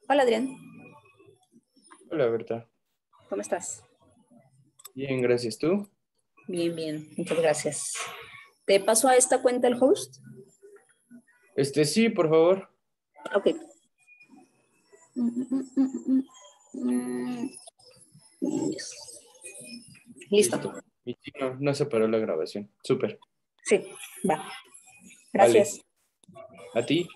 Hola, Adrián. Hola, Berta. ¿Cómo estás? Bien, gracias. ¿Tú? Bien, bien. Muchas gracias. ¿Te paso a esta cuenta el host? Sí, por favor. Ok. Listo. Y sí, no se paró la grabación. Súper. Sí, va. Vale. Gracias. ¿A ti?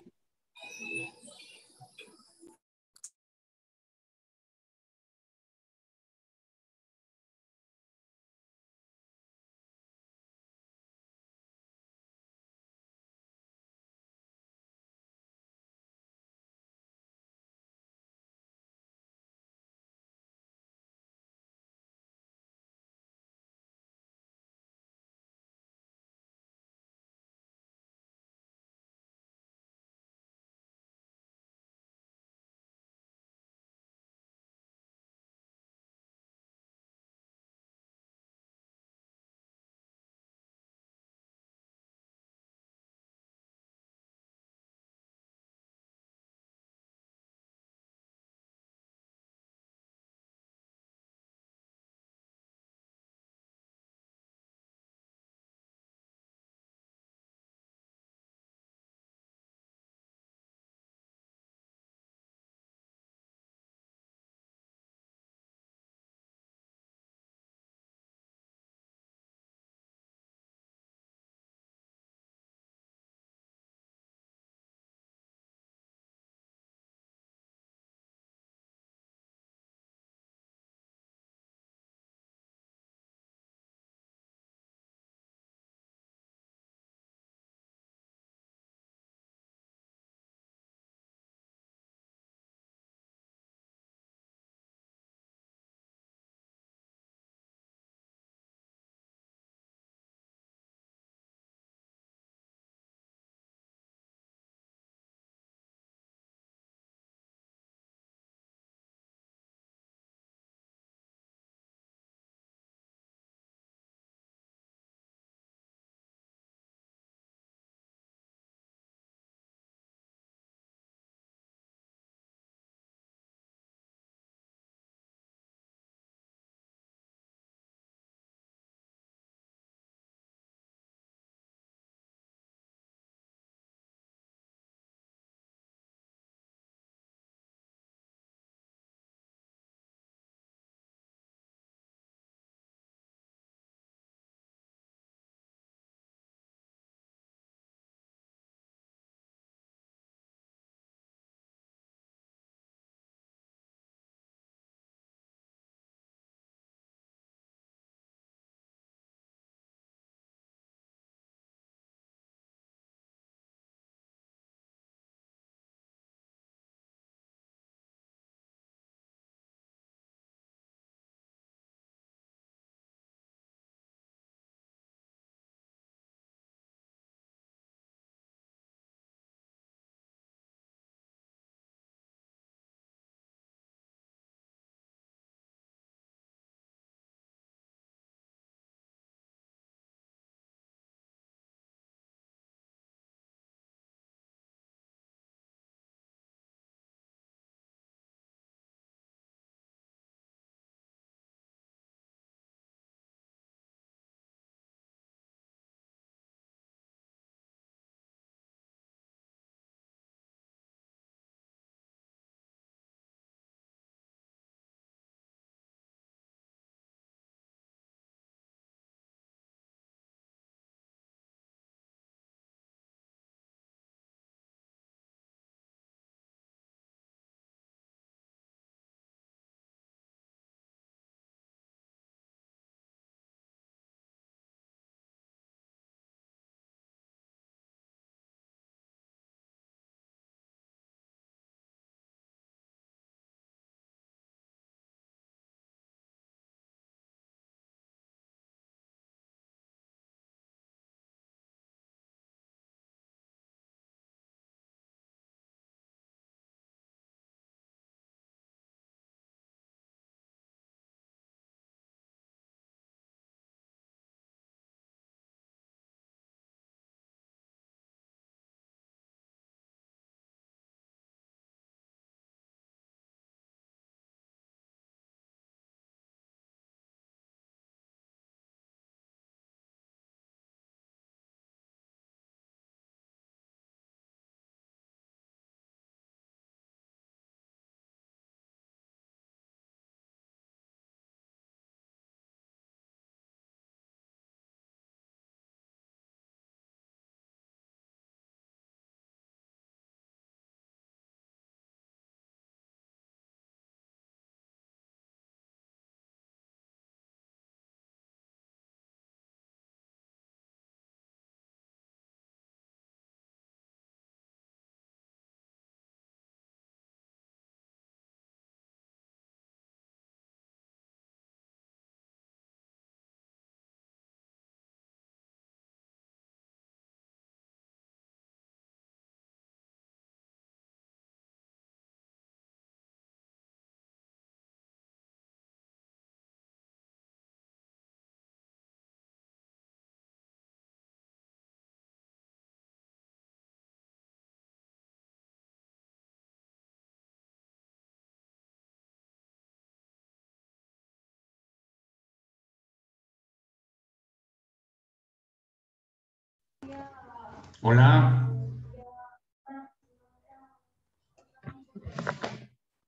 Hola,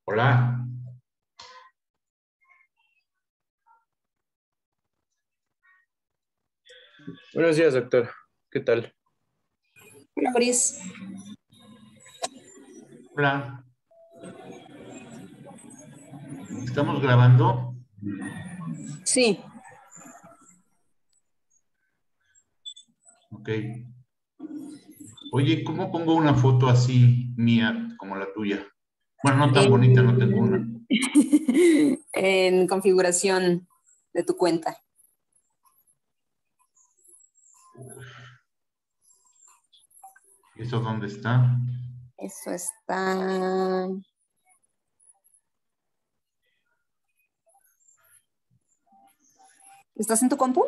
hola. Buenos días, doctor. ¿Qué tal? Hola, Boris. Hola. ¿Estamos grabando? Sí, Ok. Oye, ¿cómo pongo una foto así mía como la tuya? Bueno, no tan bonita, no tengo una. en, en configuración de tu cuenta. ¿Y eso dónde está? Eso está. ¿Estás en tu compu?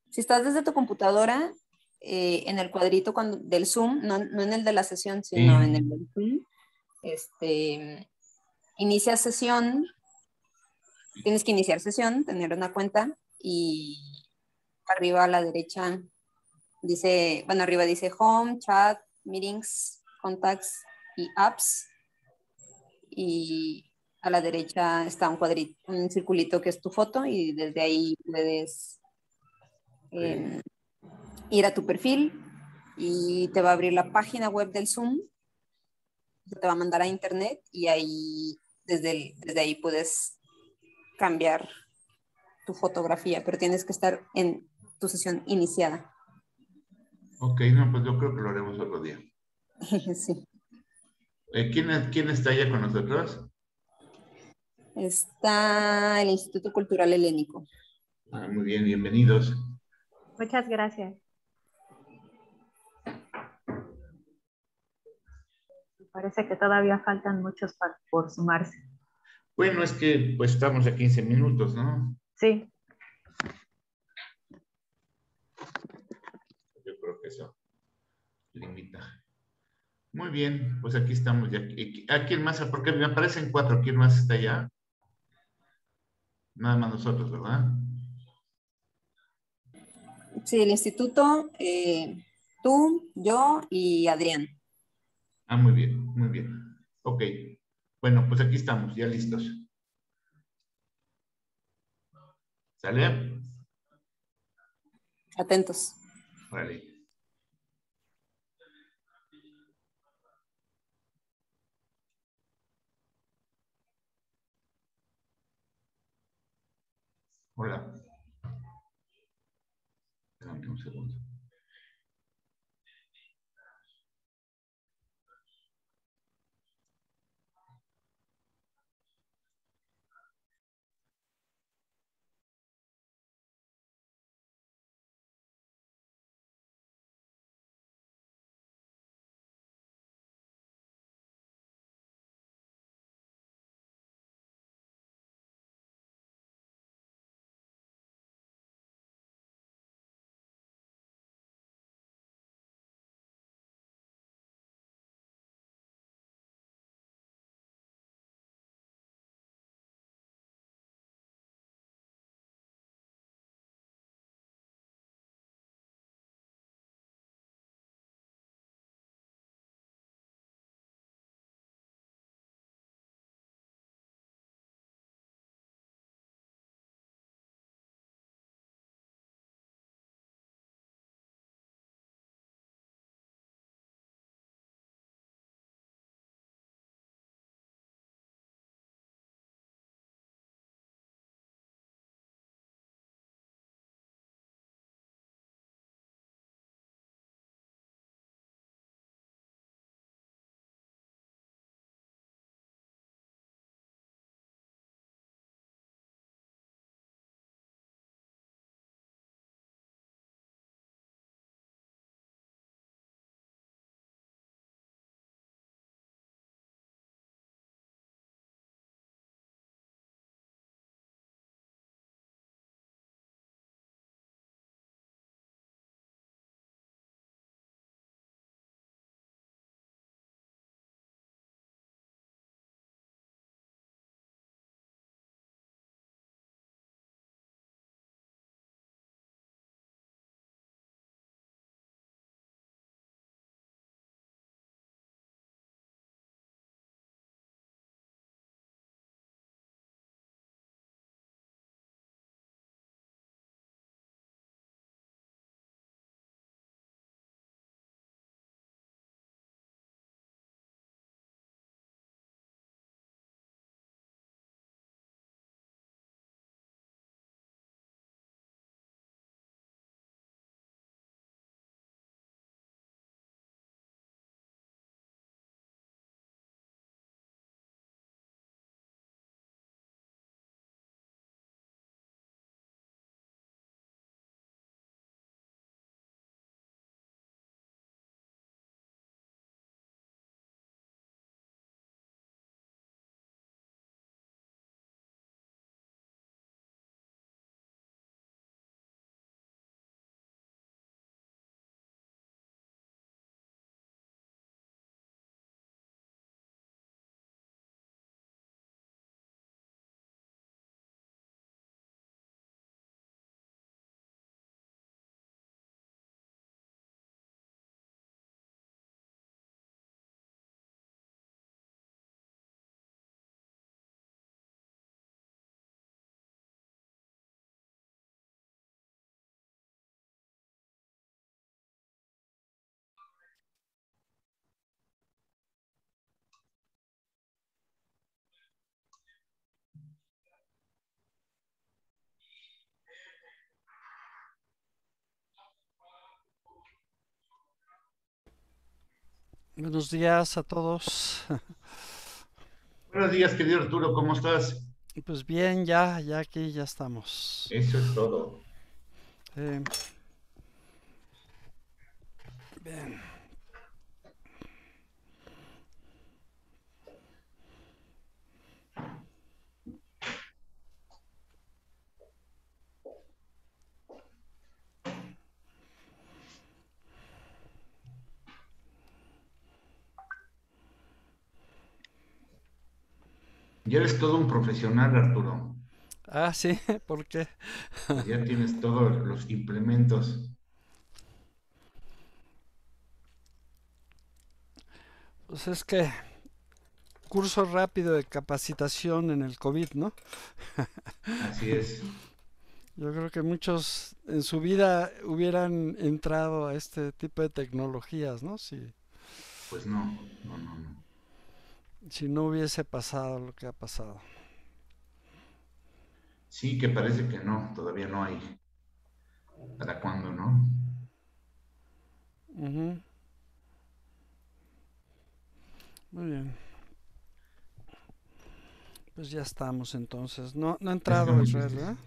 Si estás desde tu computadora, en el cuadrito del Zoom, no en el de la sesión, sino en el Sí. del Zoom, inicia sesión, tienes que iniciar sesión, tener una cuenta y arriba a la derecha dice, bueno, arriba dice Home, Chat, Meetings, Contacts y Apps. Y a la derecha está un cuadrito, un circulito que es tu foto y desde ahí puedes eh, ir a tu perfil y te va a abrir la página web del Zoom, te va a mandar a internet y ahí desde ahí puedes cambiar tu fotografía, pero tienes que estar en tu sesión iniciada. Ok, no, pues yo creo que lo haremos otro día. Sí. ¿Quién está allá con nosotros? Está el Instituto Cultural Helénico. Ah, muy bien, bienvenidos. Muchas gracias. Parece que todavía faltan muchos por sumarse. Bueno, es que pues estamos a 15 minutos, ¿no? Sí, Yo creo que eso limita. Muy bien, pues aquí estamos ya. ¿A quién más? Porque me aparecen cuatro. ¿Quién más está allá? Nada más nosotros, ¿verdad? Sí, el instituto, tú, yo y Adrián. Ah, muy bien, muy bien. Ok. Bueno, pues aquí estamos, ya listos. ¿Sale? Atentos. Vale. Hola. Espérame un segundo. Buenos días a todos. Buenos días, querido Arturo, ¿cómo estás? Pues bien, ya aquí ya estamos. Eso es todo. Eh, bien. Ya eres todo un profesional, Arturo. Ah, sí, ¿por qué? Pues ya tienes todos los implementos. Pues es que curso rápido de capacitación en el COVID, ¿no? Así es. Yo creo que muchos en su vida hubieran entrado a este tipo de tecnologías, ¿no? Pues no, no, no, no. Si no hubiese pasado lo que ha pasado. Sí, que parece que no, todavía no hay. ¿Para cuándo, no? Ujú. Muy bien. Pues ya estamos entonces. No ha Ya entrado estamos Israel, listos. ¿verdad?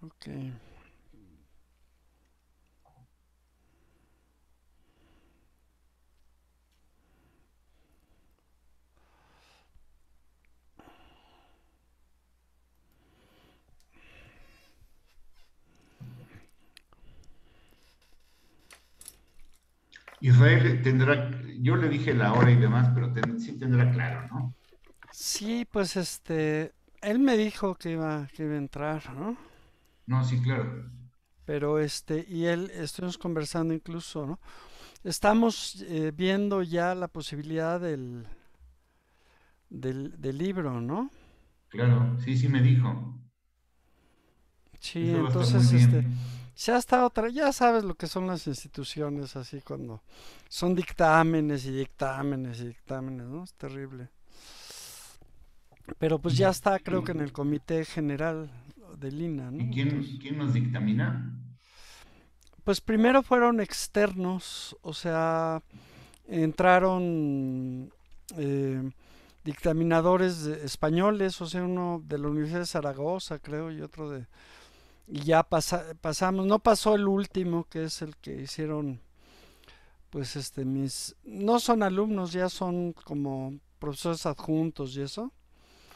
Ok. Israel tendrá, yo le dije la hora y demás, pero sí tendrá claro, ¿no? Sí, pues él me dijo que iba a entrar, ¿no? No, sí, claro. Pero y él, estuvimos conversando incluso, ¿no? Estamos viendo ya la posibilidad del libro, ¿no? Claro, sí, sí me dijo. Sí, Eso va a estar muy entonces, bien. se ha estado, ya sabes lo que son las instituciones así cuando son dictámenes y dictámenes y dictámenes, ¿no? Es terrible. Pero pues ¿Y, ya está, creo que en el y- comité general del INA, y ¿no? quién, Entonces, quién nos dictamina? pues primero fueron externos, o sea, entraron eh, dictaminadores españoles, o sea, uno de la Universidad de Zaragoza, creo, y otro de... Y ya pasamos, no pasó el último, que es el que hicieron, pues no son alumnos, ya son como profesores adjuntos y eso.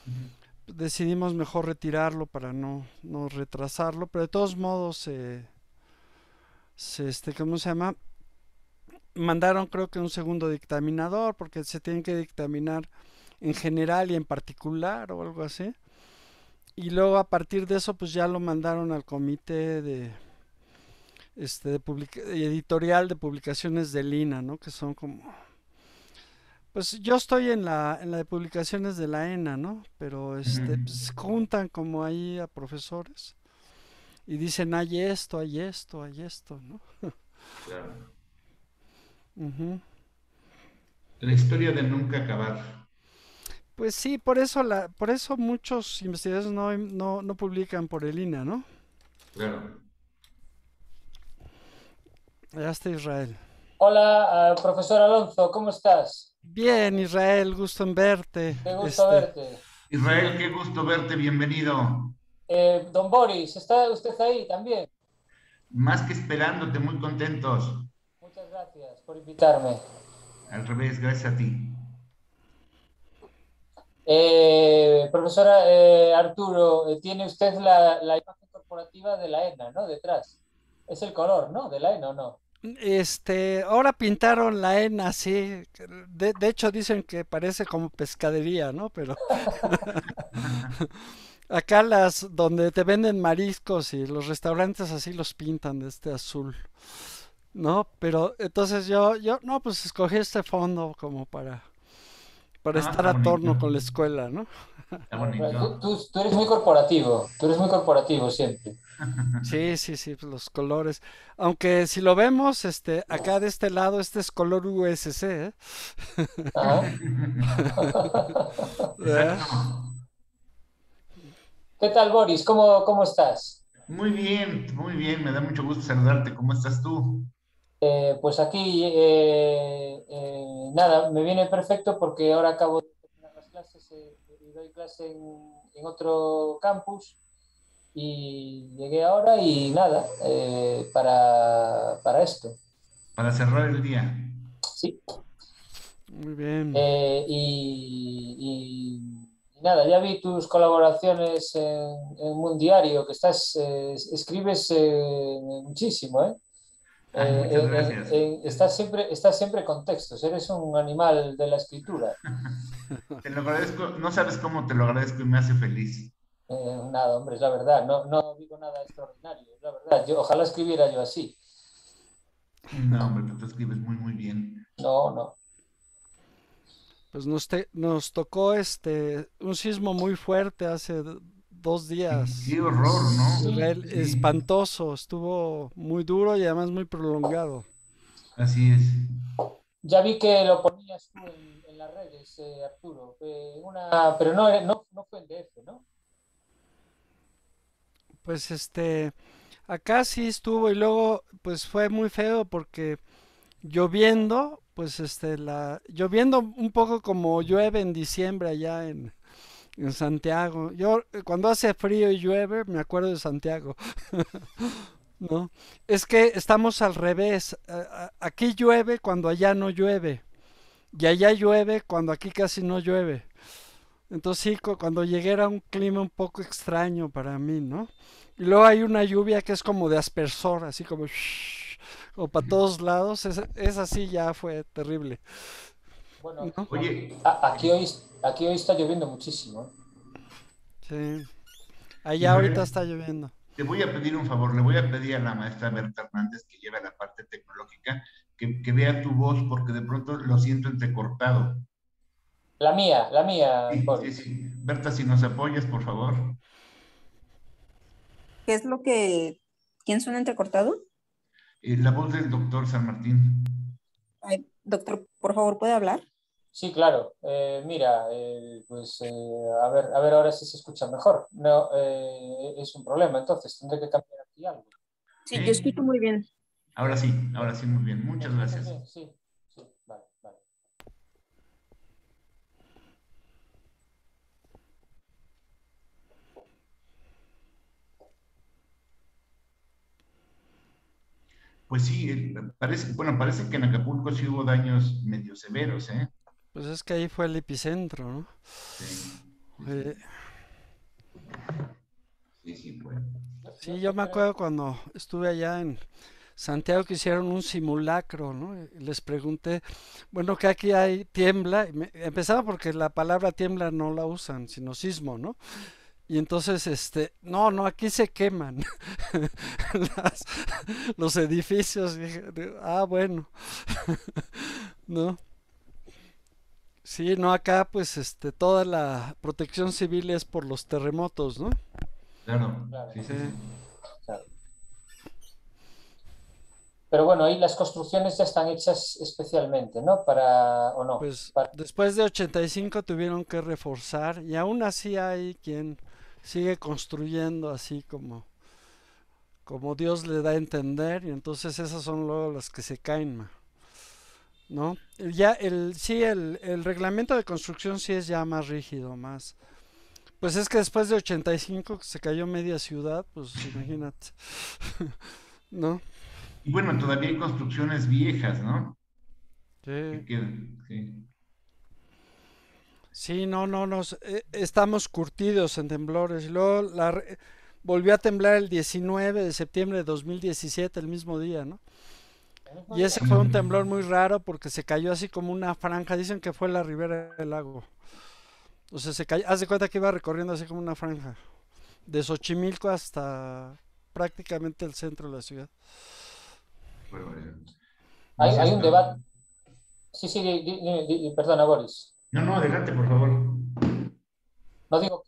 Ujú. Decidimos mejor retirarlo para no retrasarlo, pero de todos modos, ¿cómo se llama? Mandaron creo que un segundo dictaminador, porque se tienen que dictaminar en general y en particular o algo así. Y luego a partir de eso pues ya lo mandaron al comité editorial de publicaciones de Lina, ¿no? Que son como... Pues yo estoy en la de publicaciones de la ENA, ¿no? Pero Ujú. pues, juntan como ahí a profesores y dicen hay esto, hay esto, hay esto, ¿no? Claro. Ujú. La historia de nunca acabar. Pues sí, por eso muchos investigadores no publican por el INA, ¿no? Claro. Allá está Israel. Hola, profesor Alonso, ¿cómo estás? Bien, Israel, gusto en verte. Qué gusto verte. Israel, qué gusto verte, bienvenido. Don Boris, ¿está usted ahí también? Más que esperándote, muy contentos. Muchas gracias por invitarme. Al revés, gracias a ti. Profesora Arturo, tiene usted la imagen corporativa de la ENA, ¿no? Detrás. Es el color, ¿no? De la ENA, ¿o no? Ahora pintaron la ENA así. De hecho dicen que parece como pescadería, ¿no? Pero Acá donde te venden mariscos y los restaurantes así los pintan de este azul, ¿no? Pero entonces no, pues escogí este fondo como para estar Está a torno bonito. con la escuela, ¿no? Está Tú, bonito. tú tú eres muy corporativo siempre. Sí, sí, sí, pues los colores. Aunque si lo vemos, acá de este lado, este es color USC, ¿eh? Ajá. ¿Verdad? Exacto. ¿Qué tal, Boris? ¿Cómo estás? Muy bien. Me da mucho gusto saludarte. ¿Cómo estás tú? Pues aquí, nada, me viene perfecto porque ahora acabo de terminar las clases y doy clase en otro campus y llegué ahora y nada, para esto. Para cerrar el día. Sí. Muy bien. Y nada, ya vi tus colaboraciones en Mundiario, que escribes muchísimo, ¿eh? Ay, muchas gracias. Estás siempre con textos, eres un animal de la escritura. Te lo agradezco. No sabes cómo te lo agradezco y me hace feliz. Nada, hombre, es la verdad, no digo nada extraordinario, es la verdad. Ojalá escribiera yo así. No, hombre, tú escribes muy bien. No, no. Pues nos tocó un sismo muy fuerte hace 2 días. Qué horror, ¿no? Sí, Sí, Espantoso, estuvo muy duro y además muy prolongado. así es. ya vi que lo ponías tú en las redes, Arturo, pero no fue en DF, ¿no? Pues acá sí estuvo y luego pues fue muy feo porque lloviendo, pues lloviendo un poco como llueve en diciembre allá en Santiago. Yo cuando hace frío y llueve me acuerdo de Santiago, ¿no? Es que estamos al revés. Aquí llueve cuando allá no llueve y allá llueve cuando aquí casi no llueve. Entonces sí, cuando llegué era un clima un poco extraño para mí, ¿no? Y luego hay una lluvia que es como de aspersor, así como, como para todos lados. Esa sí ya fue terrible, Bueno, ¿no? Oye, aquí hoy está lloviendo muchísimo, ¿eh? Sí. Allá ahorita híjole, está lloviendo. te voy a pedir un favor. Le voy a pedir a la maestra Berta Hernández, que lleva la parte tecnológica, que vea tu voz porque de pronto lo siento entrecortado. La mía, Sí, sí, Boris. sí. Berta, si nos apoyas, por favor. ¿Qué es lo que... ¿Quién suena entrecortado? La voz del doctor San Martín. Ay, doctor, por favor, ¿puede hablar? Sí, claro. Mira, pues a ver ahora si se escucha mejor. No, es un problema, entonces tendré que cambiar aquí algo. Sí, yo escucho ¿Sí? muy bien. Ahora sí, muy bien. ¿Me Muchas escuchas gracias. bien? Sí, sí, vale, vale. Pues sí, parece que en Acapulco sí hubo daños medio severos, ¿eh? Pues es que ahí fue el epicentro, ¿no? Sí, sí, Eh, sí. Sí, sí, fue. sí, yo me Creo. acuerdo cuando estuve allá en Santiago que hicieron un simulacro, ¿no? Y les pregunté, bueno, que aquí hay tiembla. Empezaba porque la palabra tiembla no la usan, sino sismo, ¿no? Y entonces, no, aquí se queman las- los edificios. Dije, bueno, ¿no? Sí, no, acá pues toda la protección civil es por los terremotos, ¿no? Claro, Claro, sí, Sí. sí, sí. claro. Pero bueno, ahí las construcciones ya están hechas especialmente, ¿no? ¿O no? Pues después de 85 tuvieron que reforzar y aún así hay quien sigue construyendo así como Dios le da a entender y entonces esas son luego las que se caen, ¿no? Ya el reglamento de construcción sí es ya más rígido, más. Pues es que después de 85 que se cayó media ciudad, pues imagínate, ¿no? Y bueno, todavía hay construcciones viejas, ¿no? Sí. Que quedan, sí. Sí, no, estamos curtidos en temblores. Y luego volvió a temblar el 19 de septiembre de 2017, el mismo día, ¿no? ¿El mismo Y día? ese fue un temblor muy raro porque se cayó así como una franja. Dicen que fue la ribera del lago. O sea, se cayó, haz de cuenta que iba recorriendo así como una franja. de Xochimilco hasta prácticamente el centro de la ciudad. Bueno, Hay un esto- debate. Sí, sí, perdona, Boris. No, adelante, por favor. No digo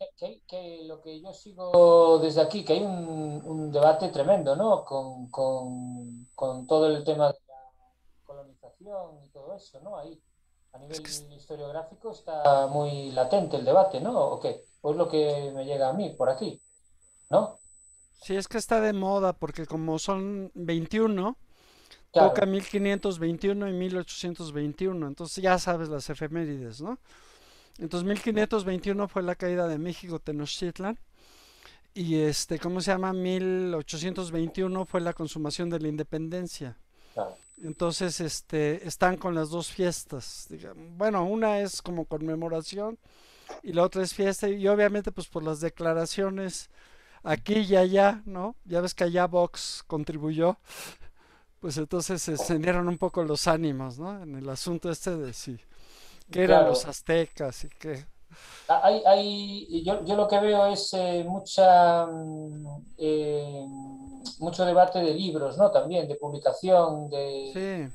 que lo que yo sigo desde aquí, que hay un debate tremendo, ¿no? Con todo el tema de la colonización y todo eso, ¿no? Ahí, a Es nivel que historiográfico, está muy latente el debate, ¿no? ¿O qué? O es lo que me llega a mí por aquí, ¿no? sí, es que está de moda porque como son 21, toca Claro, 1521 y 1821, entonces ya sabes las efemérides, ¿no? Entonces 1521 fue la caída de México Tenochtitlan y ¿cómo se llama? 1821 fue la consumación de la independencia. claro. Entonces, están con las dos fiestas, digamos. Bueno, una es como conmemoración y la otra es fiesta y obviamente pues por las declaraciones aquí y allá, ¿no? Ya ves que allá Vox contribuyó, pues entonces se encendieron un poco los ánimos, ¿no? En el asunto de si, qué eran los Claro. aztecas y qué. Yo lo que veo es mucho debate de libros, ¿no? También de publicación, Sí,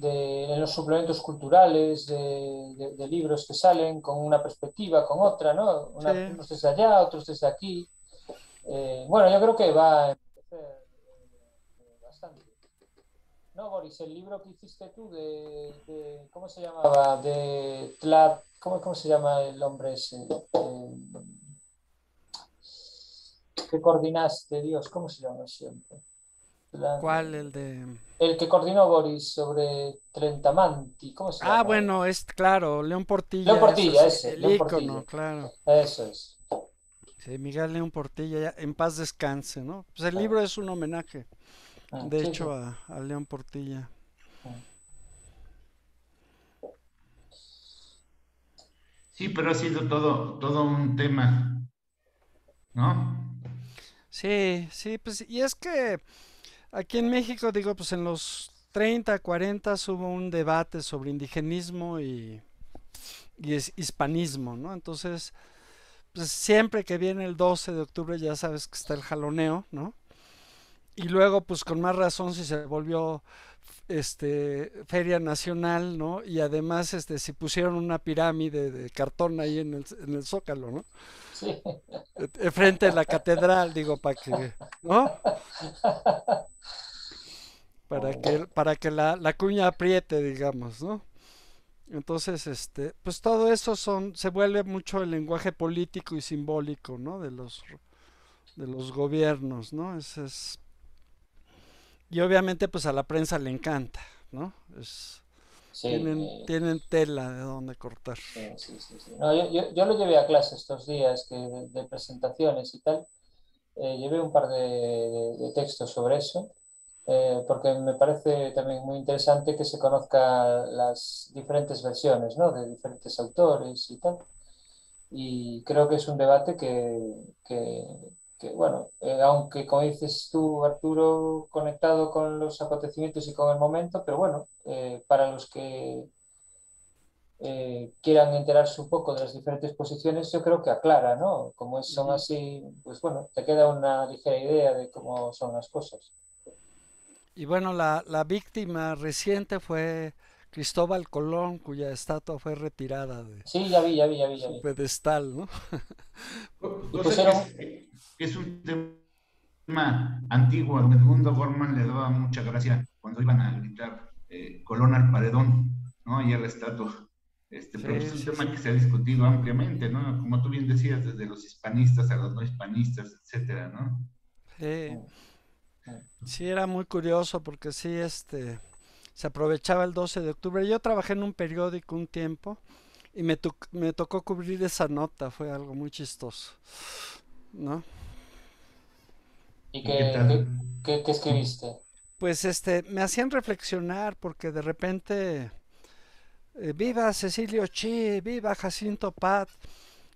en los suplementos culturales, de libros que salen con una perspectiva, con otra, ¿no? sí. Unos desde allá, otros desde aquí. Bueno, yo creo que va a empezar bastante. No, Boris, el libro que hiciste tú ¿cómo se llamaba? ¿Cómo se llama el hombre ese? Que coordinaste, Dios, ¿cómo se llama siempre? ¿Cuál? El de... El que coordinó Boris sobre Trentamanti, ¿cómo se Ah, llama? bueno, es claro, León León Portilla, es Portilla, así, ese, el León ícono, Portilla. claro. Eso es. Sí, Miguel León Portilla, en paz descanse, ¿no? Pues el libro es un homenaje, de Sí, sí. hecho, a León Portilla. Sí, pero ha sido todo un tema, ¿no? Sí, sí, pues, y es que aquí en México, digo, pues en los 30, 40 hubo un debate sobre indigenismo y hispanismo, ¿no? Entonces, pues siempre que viene el 12 de octubre ya sabes que está el jaloneo, ¿no? Y luego, pues con más razón si se volvió feria nacional, ¿no? Y además si pusieron una pirámide de cartón ahí en el Zócalo, ¿no? Sí. Frente a la catedral, digo, para que, ¿no? Para que la cuña apriete, digamos, ¿no? Entonces, pues todo eso se vuelve mucho el lenguaje político y simbólico, ¿no? De los gobiernos, ¿no? Y obviamente, pues a la prensa le encanta, ¿no? Sí, Tienen tela de donde cortar. sí, sí, sí, sí. No, yo lo llevé a clase estos días de presentaciones y tal. Llevé un par de textos sobre eso, porque me parece también muy interesante que se conozca las diferentes versiones, ¿no? De diferentes autores y tal. Y creo que es un debate bueno, aunque como dices tú, Arturo, conectado con los acontecimientos y con el momento, pero bueno, para los que quieran enterarse un poco de las diferentes posiciones, yo creo que aclara, ¿no? Son Ujú. así, pues bueno, te queda una ligera idea de cómo son las cosas. Y bueno, la víctima reciente fue Cristóbal Colón, cuya estatua fue retirada de Sí, ya vi, ya vi, ya vi, ya su vi. pedestal, ¿no? Y Cosa pusieron, que es un tema antiguo, donde Edmundo Gorman le daba mucha gracia cuando iban a gritar Colón al paredón, ¿no? Y a la estatua. Pero pues, Sí, es un sí, tema sí. que se ha discutido ampliamente, ¿no? Como tú bien decías, desde los hispanistas a los no hispanistas, etcétera, ¿no? Sí, sí, era muy curioso porque sí, se aprovechaba el 12 de octubre. Yo trabajé en un periódico un tiempo y me tocó cubrir esa nota, fue algo muy chistoso, ¿no? ¿y ¿Y qué tal? qué escribiste? Pues me hacían reflexionar porque de repente, viva Cecilio Chi, viva Jacinto Pat.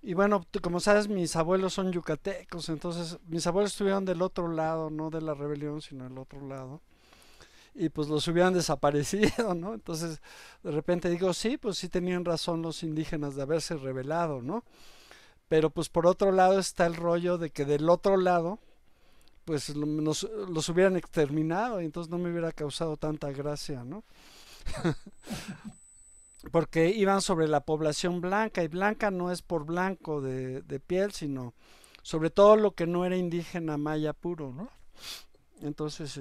Y bueno, como sabes, mis abuelos son yucatecos, entonces mis abuelos estuvieron del otro lado, no de la rebelión, sino del otro lado. Y pues los hubieran desaparecido, ¿no? Entonces, de repente digo, sí, pues sí tenían razón los indígenas de haberse rebelado, ¿no? Pero pues por otro lado está el rollo de que del otro lado pues los hubieran exterminado y entonces no me hubiera causado tanta gracia, ¿no? Porque iban sobre la población blanca, y blanca no es por blanco de piel, sino sobre todo lo que no era indígena maya puro, ¿no? Entonces,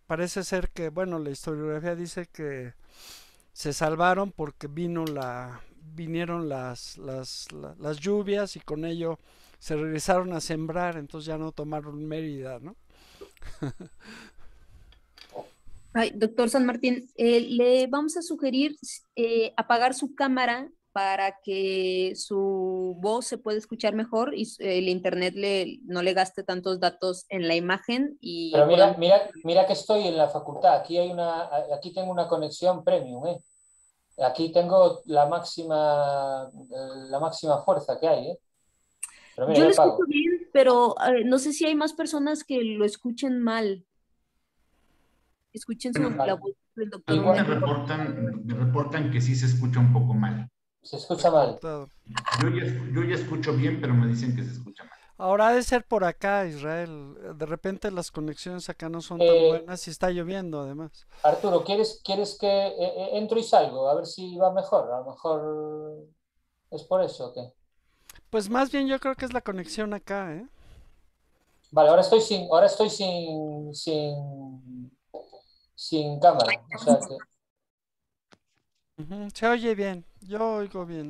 parece ser que, bueno, la historiografía dice que se salvaron porque vinieron las lluvias y con ello se regresaron a sembrar, entonces ya no tomaron Mérida, ¿no? Ay, doctor San Martín, le vamos a sugerir apagar su cámara para que su voz se pueda escuchar mejor y el internet no le gaste tantos datos en la imagen. Pero mira que estoy en la facultad, aquí tengo una conexión premium, ¿eh? Aquí tengo la máxima fuerza que hay, ¿eh? Pero mira, Yo yo lo escucho apago. bien, pero no sé si hay más personas que lo escuchen mal. Escuchen Bueno, la Vale. voz del a doctor mí un poquito. me reportan que sí se escucha un poco mal. Se escucha mal. Cortado. Yo ya escucho bien, pero me dicen que se escucha mal. Ahora ha de ser por acá, Israel. De repente las conexiones acá no son tan buenas y está lloviendo además. Arturo, ¿quieres que entro y salgo? A ver si va mejor. A lo mejor es por eso, ¿o qué? Pues más bien yo creo que es la conexión acá, ¿eh? Vale, ahora estoy sin cámara. O sea que, Ujú, se oye bien, yo oigo bien.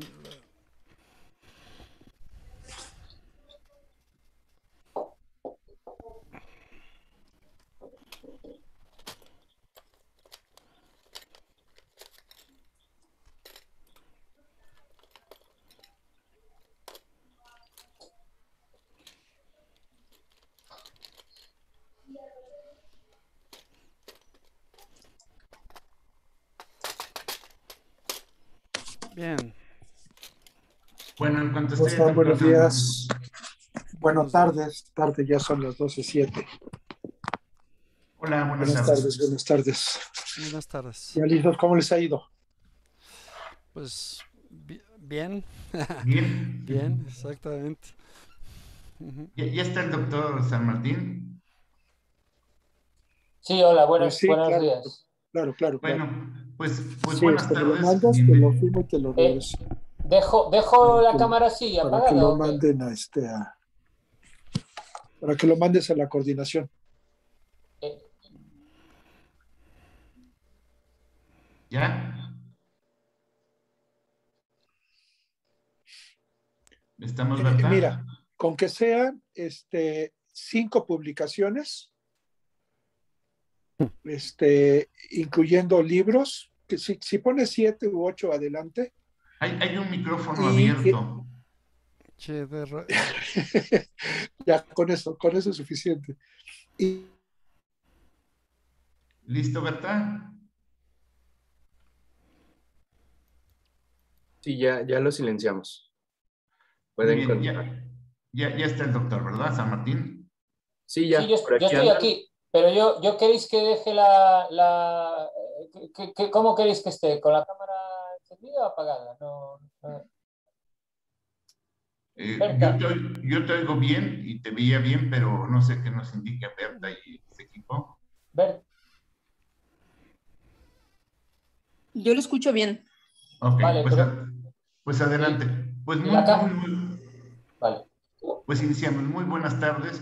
Bien. Bueno, en cuanto ¿Cómo esté, están? Buenos doctor San días. Bueno, tarde, ya son las 12:07. Hola, buenas Buenas tardes. tardes, buenas tardes. Buenas tardes. Ya listos, ¿cómo les ha ido? Pues bien, Bien. bien, exactamente. Ujú. ¿Ya está el doctor San Martín? sí, hola, Pues sí, buenos claro, días. claro. Bueno, pues Sí, buenas me lo tardes. mandas, te lo firmo y te lo Eh, regreso. ¿Dejo la cámara así, Para que lo apagada o qué? manden para que lo mandes a la coordinación. Eh, ¿Ya? ¿Estamos, verdad? Mira, con que sean 5 publicaciones, incluyendo libros, que si pones 7 u 8 adelante, Hay un micrófono y abierto. Che, ya con eso es suficiente. Y ¿Listo, verdad? Sí, ya lo silenciamos. Muy Pueden bien, continuar. ya está el doctor, ¿verdad, San Martín? Sí, sí, ya, por yo aquí estoy andan. aquí, pero yo queréis que deje ¿cómo queréis que esté? ¿Con la cámara encendida o apagada? No. Berta, Yo te oigo bien y te veía bien, pero no sé qué nos indica Berta y este equipo. Yo lo escucho bien. Ok, vale, pues adelante. Pues y la cámara, muy, vale. pues iniciamos. Muy buenas tardes.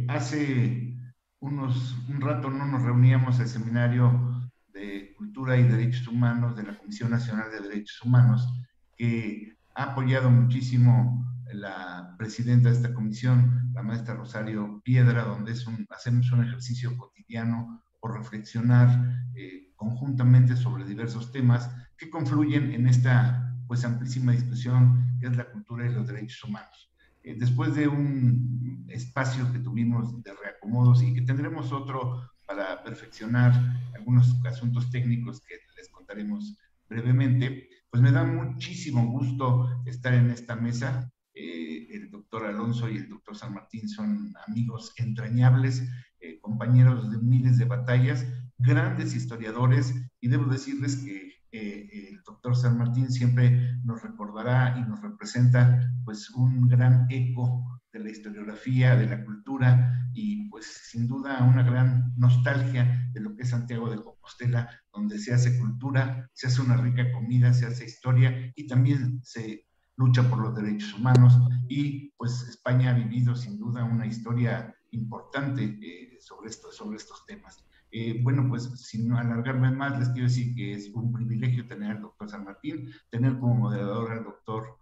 Hace un rato no nos reuníamos al seminario de Cultura y Derechos Humanos de la Comisión Nacional de Derechos Humanos, que ha apoyado muchísimo la presidenta de esta comisión, la maestra Rosario Piedra, donde hacemos un ejercicio cotidiano por reflexionar conjuntamente sobre diversos temas que confluyen en esta pues amplísima discusión que es la cultura y los derechos humanos. Después de un espacio que tuvimos de reacomodos y que tendremos otro para perfeccionar algunos asuntos técnicos que les contaremos brevemente, pues me da muchísimo gusto estar en esta mesa. El doctor Alonso y el doctor San Martín son amigos entrañables, compañeros de miles de batallas, grandes historiadores, y debo decirles que el doctor doctor San Martín siempre nos recordará y nos representa pues un gran eco de la historiografía, de la cultura y pues sin duda una gran nostalgia de lo que es Santiago de Compostela, donde se hace cultura, se hace una rica comida, se hace historia y también se lucha por los derechos humanos y pues España ha vivido sin duda una historia importante sobre estos temas. Bueno, pues sin alargarme más, les quiero decir que es un privilegio tener al doctor San Martín, tener como moderador al doctor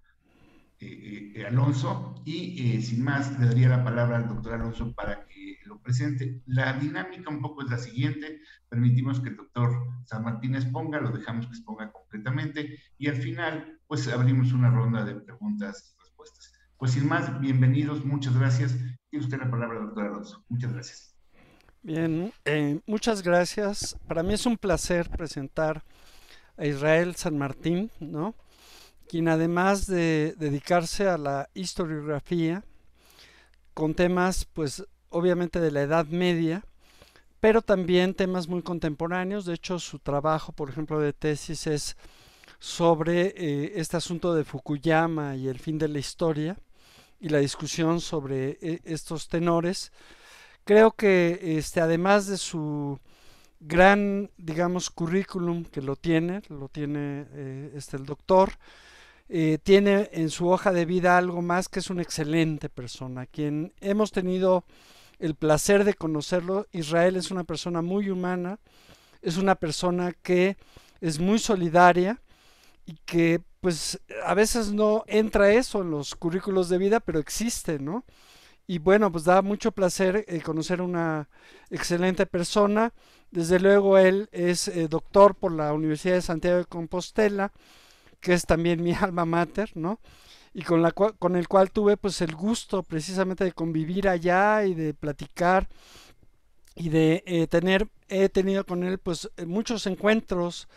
Alonso y sin más le daría la palabra al doctor Alonso para que lo presente. La dinámica un poco es la siguiente, permitimos que el doctor San Martín exponga, lo dejamos que exponga completamente y al final pues abrimos una ronda de preguntas y respuestas. Pues sin más, bienvenidos, muchas gracias. Tiene usted la palabra, doctor Alonso. Muchas gracias. Bien, muchas gracias. Para mí es un placer presentar a Israel San Martín, ¿no? Quien además de dedicarse a la historiografía con temas, pues obviamente de la Edad Media, pero también temas muy contemporáneos. De hecho, su trabajo, por ejemplo, de tesis es sobre este asunto de Fukuyama y el fin de la historia y la discusión sobre estos tenores. Creo que además de su gran, digamos, currículum que lo tiene el doctor, tiene en su hoja de vida algo más, que es una excelente persona. Quien hemos tenido el placer de conocerlo, Israel es una persona muy humana, es una persona que es muy solidaria y que pues a veces no entra eso en los currículos de vida, pero existe, ¿no? Y bueno, pues da mucho placer conocer una excelente persona. Desde luego él es doctor por la Universidad de Santiago de Compostela, que es también mi alma mater, ¿no? Y con el cual tuve pues el gusto precisamente de convivir allá y de platicar y de he tenido con él pues muchos encuentros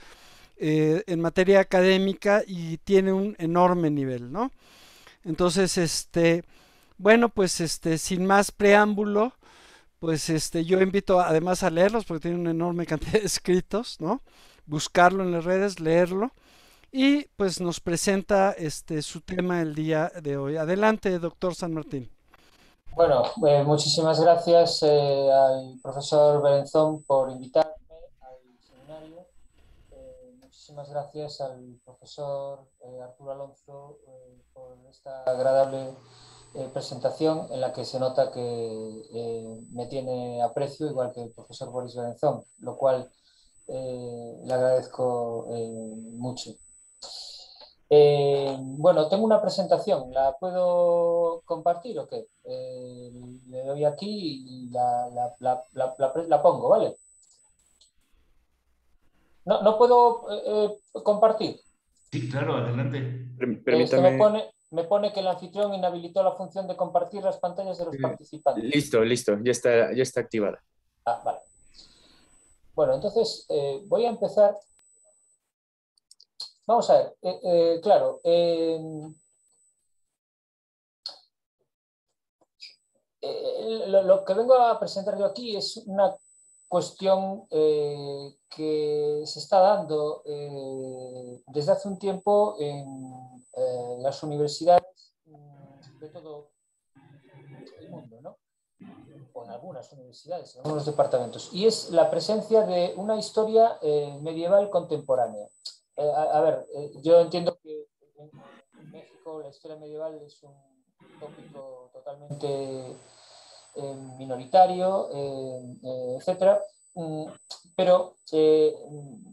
en materia académica y tiene un enorme nivel, ¿no? Entonces, bueno, pues sin más preámbulo, pues yo invito además a leerlos porque tiene una enorme cantidad de escritos, ¿no? Buscarlo en las redes, leerlo y pues nos presenta su tema el día de hoy. Adelante, doctor San Martín. Bueno, muchísimas gracias al profesor Berenzón por invitarme al seminario. Muchísimas gracias al profesor Arturo Alonso por esta agradable presentación en la que se nota que me tiene aprecio, igual que el profesor Boris Berenzón, lo cual le agradezco mucho. Bueno, tengo una presentación, ¿la puedo compartir o qué? Le doy aquí y la pongo, ¿vale? No puedo compartir. Sí, claro, adelante. Permítame. Me pone que el anfitrión inhabilitó la función de compartir las pantallas de los participantes. Listo, ya está activada. Ah, vale. Bueno, entonces voy a empezar. Vamos a ver, claro. Lo que vengo a presentar yo aquí es una cuestión que se está dando desde hace un tiempo en las universidades de todo el mundo, ¿no? O en algunas universidades, en algunos departamentos, y es la presencia de una historia medieval contemporánea. A ver, yo entiendo que en México la historia medieval es un tópico totalmente minoritario, etcétera, pero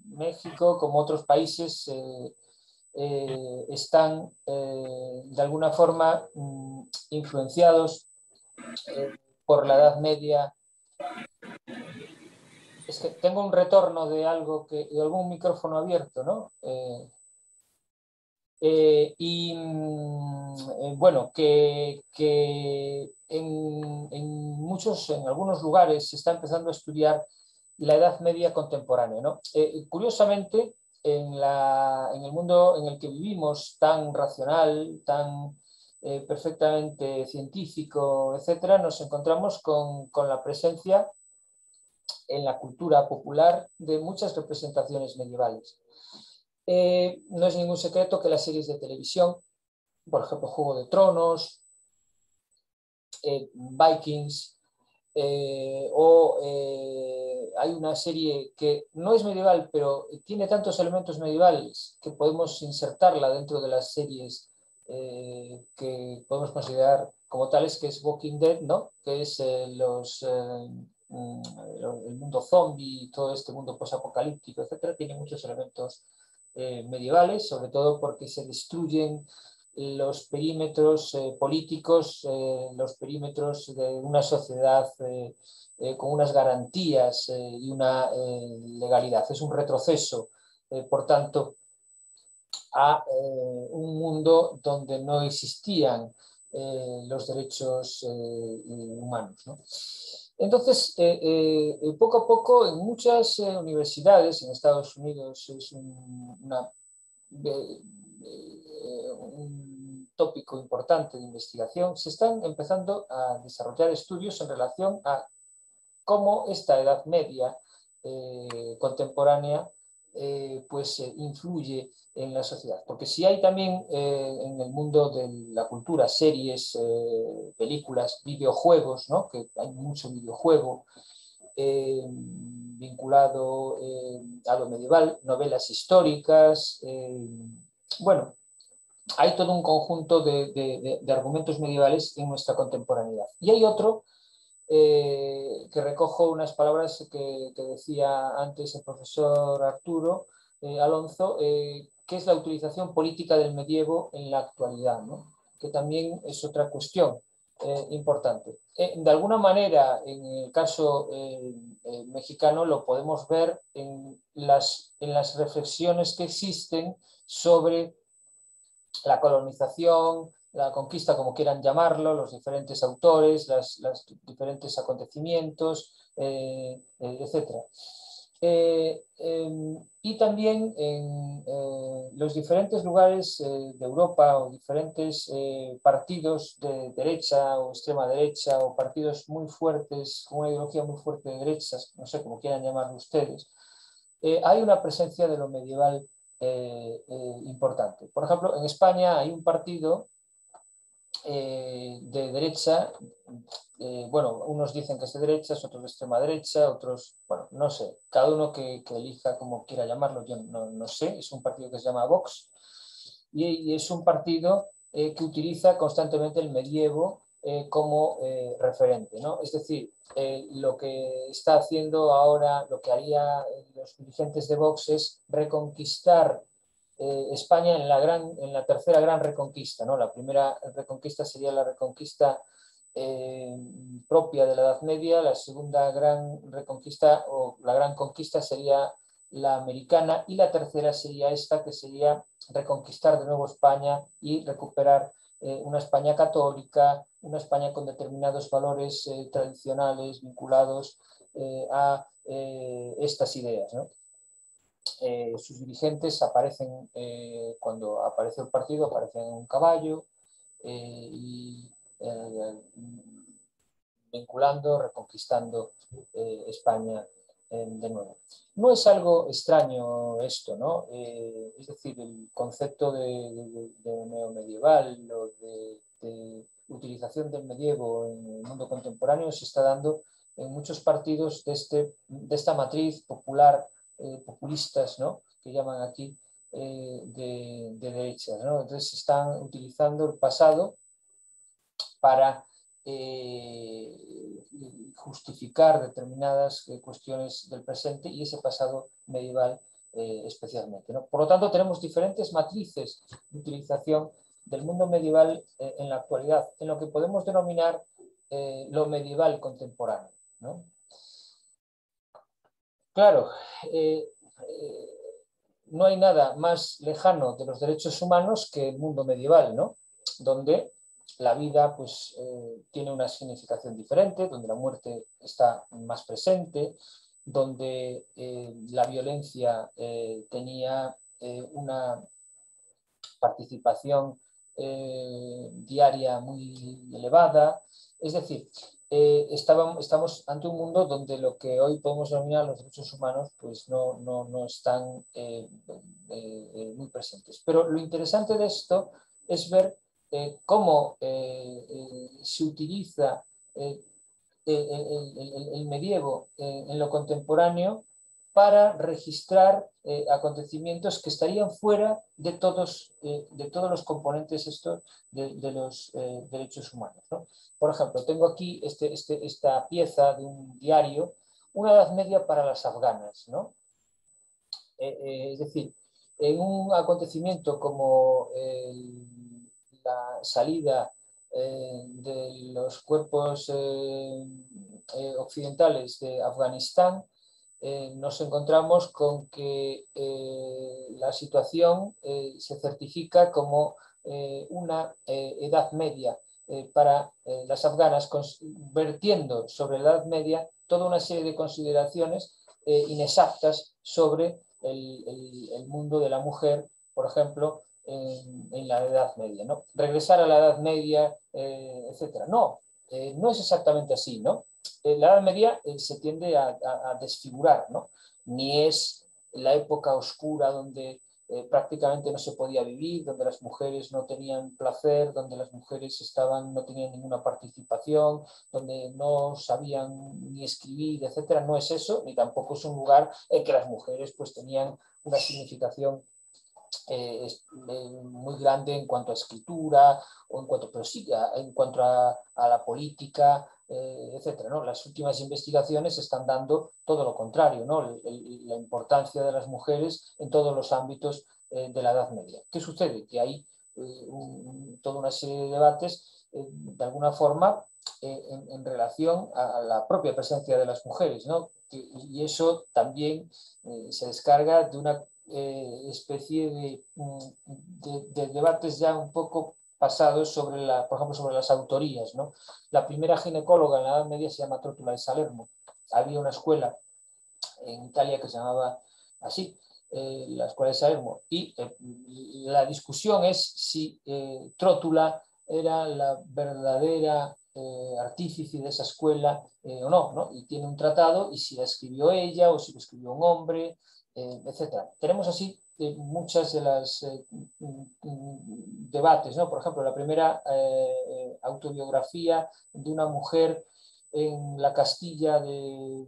México, como otros países, están de alguna forma influenciados por la Edad Media. Es que tengo un retorno de algo de algún micrófono abierto, ¿no? Bueno, que en algunos lugares se está empezando a estudiar la Edad Media contemporánea, ¿no? Curiosamente, en el mundo en el que vivimos, tan racional, tan perfectamente científico, etcétera, nos encontramos con la presencia en la cultura popular de muchas representaciones medievales. No es ningún secreto que las series de televisión, por ejemplo, Juego de Tronos, Vikings, hay una serie que no es medieval, pero tiene tantos elementos medievales que podemos insertarla dentro de las series que podemos considerar como tales, que es Walking Dead, ¿no? Que es el mundo zombie, todo este mundo posapocalíptico, etcétera, tiene muchos elementos medievales, sobre todo porque se destruyen los perímetros políticos, los perímetros de una sociedad con unas garantías y una legalidad. Es un retroceso, por tanto, a un mundo donde no existían los derechos humanos, ¿no? Entonces, poco a poco, en muchas universidades en Estados Unidos es un tópico importante de investigación, se están empezando a desarrollar estudios en relación a cómo esta Edad Media contemporánea influye en la sociedad. Porque si hay también en el mundo de la cultura series, películas, videojuegos, ¿no? Que hay mucho videojuego vinculado a lo medieval, novelas históricas, bueno, hay todo un conjunto de argumentos medievales en nuestra contemporaneidad. Y hay otro que recojo unas palabras que decía antes el profesor Arturo Alonso, que es la utilización política del medievo en la actualidad, ¿no? Que también es otra cuestión importante. De alguna manera, en el caso mexicano, lo podemos ver en las reflexiones que existen sobre la colonización, la conquista, como quieran llamarlo, los diferentes autores, los diferentes acontecimientos, etc. Y también en los diferentes lugares de Europa o diferentes partidos de derecha o extrema derecha o partidos muy fuertes, con una ideología muy fuerte de derechas, no sé cómo quieran llamarlo ustedes, hay una presencia de lo medieval importante. Por ejemplo, en España hay un partido de derecha, bueno, unos dicen que es de derechas, otros de extrema derecha, otros, bueno, no sé, cada uno que elija como quiera llamarlo, yo no sé, es un partido que se llama Vox y es un partido que utiliza constantemente el medievo como referente, ¿no? Es decir, lo que está haciendo ahora, lo que haría los dirigentes de Vox es reconquistar España en la tercera gran reconquista, ¿no? La primera reconquista sería la reconquista propia de la Edad Media, la segunda gran reconquista o la gran conquista sería la americana y la tercera sería esta, que sería reconquistar de nuevo España y recuperar una España católica, una España con determinados valores tradicionales vinculados a estas ideas, ¿no? Sus dirigentes aparecen, cuando aparece el partido, aparecen en un caballo y vinculando, reconquistando España de nuevo. No es algo extraño esto, ¿no? Es decir, el concepto de neomedieval o de utilización del medievo en el mundo contemporáneo se está dando en muchos partidos de esta matriz popular, populistas, ¿no? Que llaman aquí de derechas, ¿no? Entonces están utilizando el pasado para justificar determinadas cuestiones del presente y ese pasado medieval especialmente, ¿no? Por lo tanto, tenemos diferentes matrices de utilización del mundo medieval en la actualidad, en lo que podemos denominar lo medieval contemporáneo, ¿no? Claro, no hay nada más lejano de los derechos humanos que el mundo medieval, ¿no? Donde la vida pues, tiene una significación diferente, donde la muerte está más presente, donde la violencia tenía una participación diaria muy elevada. Es decir, estamos ante un mundo donde lo que hoy podemos denominar los derechos humanos pues no están muy presentes. Pero lo interesante de esto es ver cómo se utiliza el medievo en lo contemporáneo para registrar acontecimientos que estarían fuera de todos los componentes estos de los derechos humanos, ¿no? Por ejemplo, tengo aquí esta pieza de un diario, Una Edad Media para las afganas, ¿no? Es decir, en un acontecimiento como la salida de los cuerpos occidentales de Afganistán, nos encontramos con que la situación se certifica como una edad media para las afganas, vertiendo sobre la Edad Media toda una serie de consideraciones inexactas sobre el mundo de la mujer, por ejemplo, en la Edad Media, ¿no? Regresar a la Edad Media, etc. No es exactamente así, ¿no? La Edad Media se tiende a desfigurar, ¿no? Ni es la época oscura donde prácticamente no se podía vivir, donde las mujeres no tenían placer, donde las mujeres no tenían ninguna participación, donde no sabían ni escribir, etcétera. No es eso, ni tampoco es un lugar en que las mujeres pues tenían una significación muy grande en cuanto a escritura, o en cuanto a la política, etcétera, ¿no? Las últimas investigaciones están dando todo lo contrario, ¿no? La importancia de las mujeres en todos los ámbitos de la Edad Media. ¿Qué sucede? Que hay toda una serie de debates, de alguna forma, en relación a la propia presencia de las mujeres, ¿no? Y eso también se descarga de una especie de debates ya un poco pasados sobre por ejemplo, sobre las autorías, ¿no? La primera ginecóloga en la Edad Media se llama Trótula de Salerno. Había una escuela en Italia que se llamaba así, la escuela de Salerno, y la discusión es si Trótula era la verdadera artífice de esa escuela o no, ¿no? Y tiene un tratado, y si la escribió ella o si lo escribió un hombre, etcétera. Tenemos así muchas de las debates, ¿no? Por ejemplo, la primera autobiografía de una mujer en la Castilla de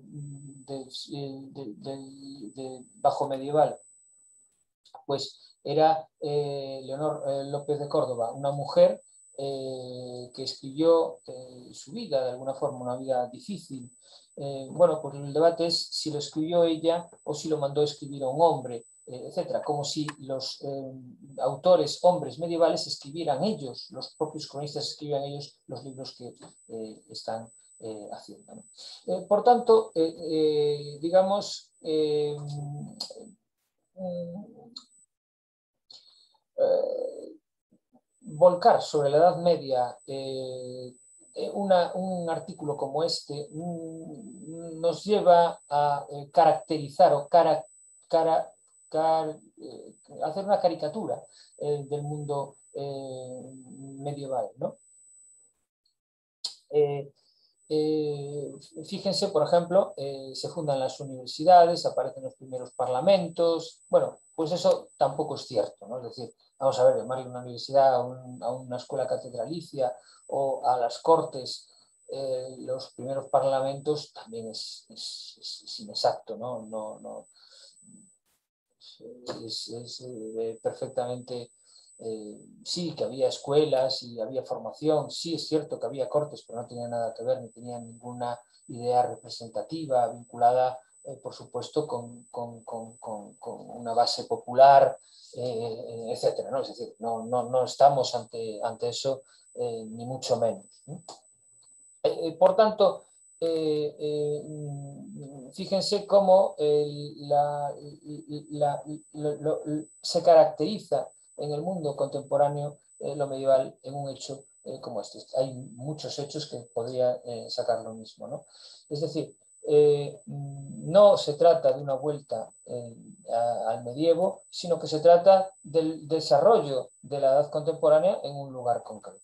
bajo medieval, pues era Leonor López de Córdoba, una mujer que escribió su vida, de alguna forma, una vida difícil. Bueno, pues el debate es si lo escribió ella o si lo mandó a escribir a un hombre, etcétera, como si los autores hombres medievales escribieran ellos, los propios cronistas escribieran ellos los libros que están haciendo, ¿no? Por tanto, digamos, volcar sobre la Edad Media un artículo como este nos lleva a caracterizar o hacer una caricatura del mundo medieval, ¿no? Fíjense, por ejemplo, se fundan las universidades, aparecen los primeros parlamentos. Bueno, pues eso tampoco es cierto, ¿no? Es decir, vamos a ver, llamarle una universidad a una escuela catedralicia o a las cortes, los primeros parlamentos, también es inexacto, ¿no? Es perfectamente... sí, que había escuelas y había formación, sí es cierto que había cortes, pero no tenía nada que ver, ni tenía ninguna idea representativa vinculada, por supuesto, con una base popular, etcétera, ¿no? Es decir, no estamos ante eso, ni mucho menos, ¿no? Por tanto, fíjense cómo se caracteriza en el mundo contemporáneo lo medieval en un hecho como este. Hay muchos hechos que podría sacar lo mismo, ¿no? Es decir, no se trata de una vuelta al medievo, sino que se trata del desarrollo de la edad contemporánea en un lugar concreto.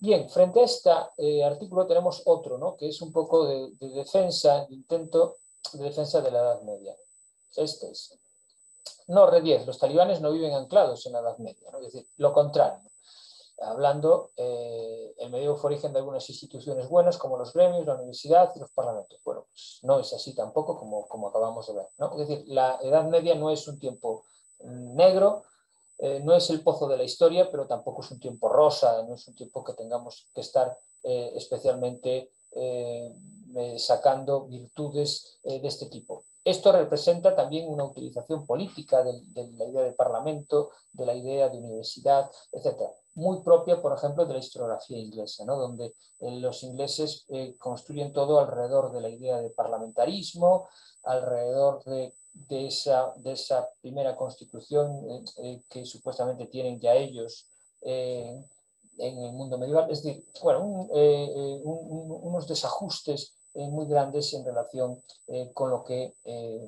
Bien, frente a este artículo tenemos otro, ¿no? Que es un poco de defensa, de intento de defensa de la Edad Media. Este es. No, Rediez, los talibanes no viven anclados en la Edad Media, ¿no? Es decir, lo contrario. Hablando, el medievo fue origen de algunas instituciones buenas como los gremios, la universidad y los parlamentos. Bueno, pues no es así tampoco como acabamos de ver, ¿no? Es decir, la Edad Media no es un tiempo negro, no es el pozo de la historia, pero tampoco es un tiempo rosa, no es un tiempo que tengamos que estar especialmente sacando virtudes de este tipo. Esto representa también una utilización política de la idea de parlamento, de la idea de universidad, etc. Muy propia, por ejemplo, de la historiografía inglesa, ¿no? Donde los ingleses construyen todo alrededor de la idea de parlamentarismo, alrededor de esa primera constitución que supuestamente tienen ya ellos en el mundo medieval. Es decir, bueno, unos desajustes muy grandes en relación con lo que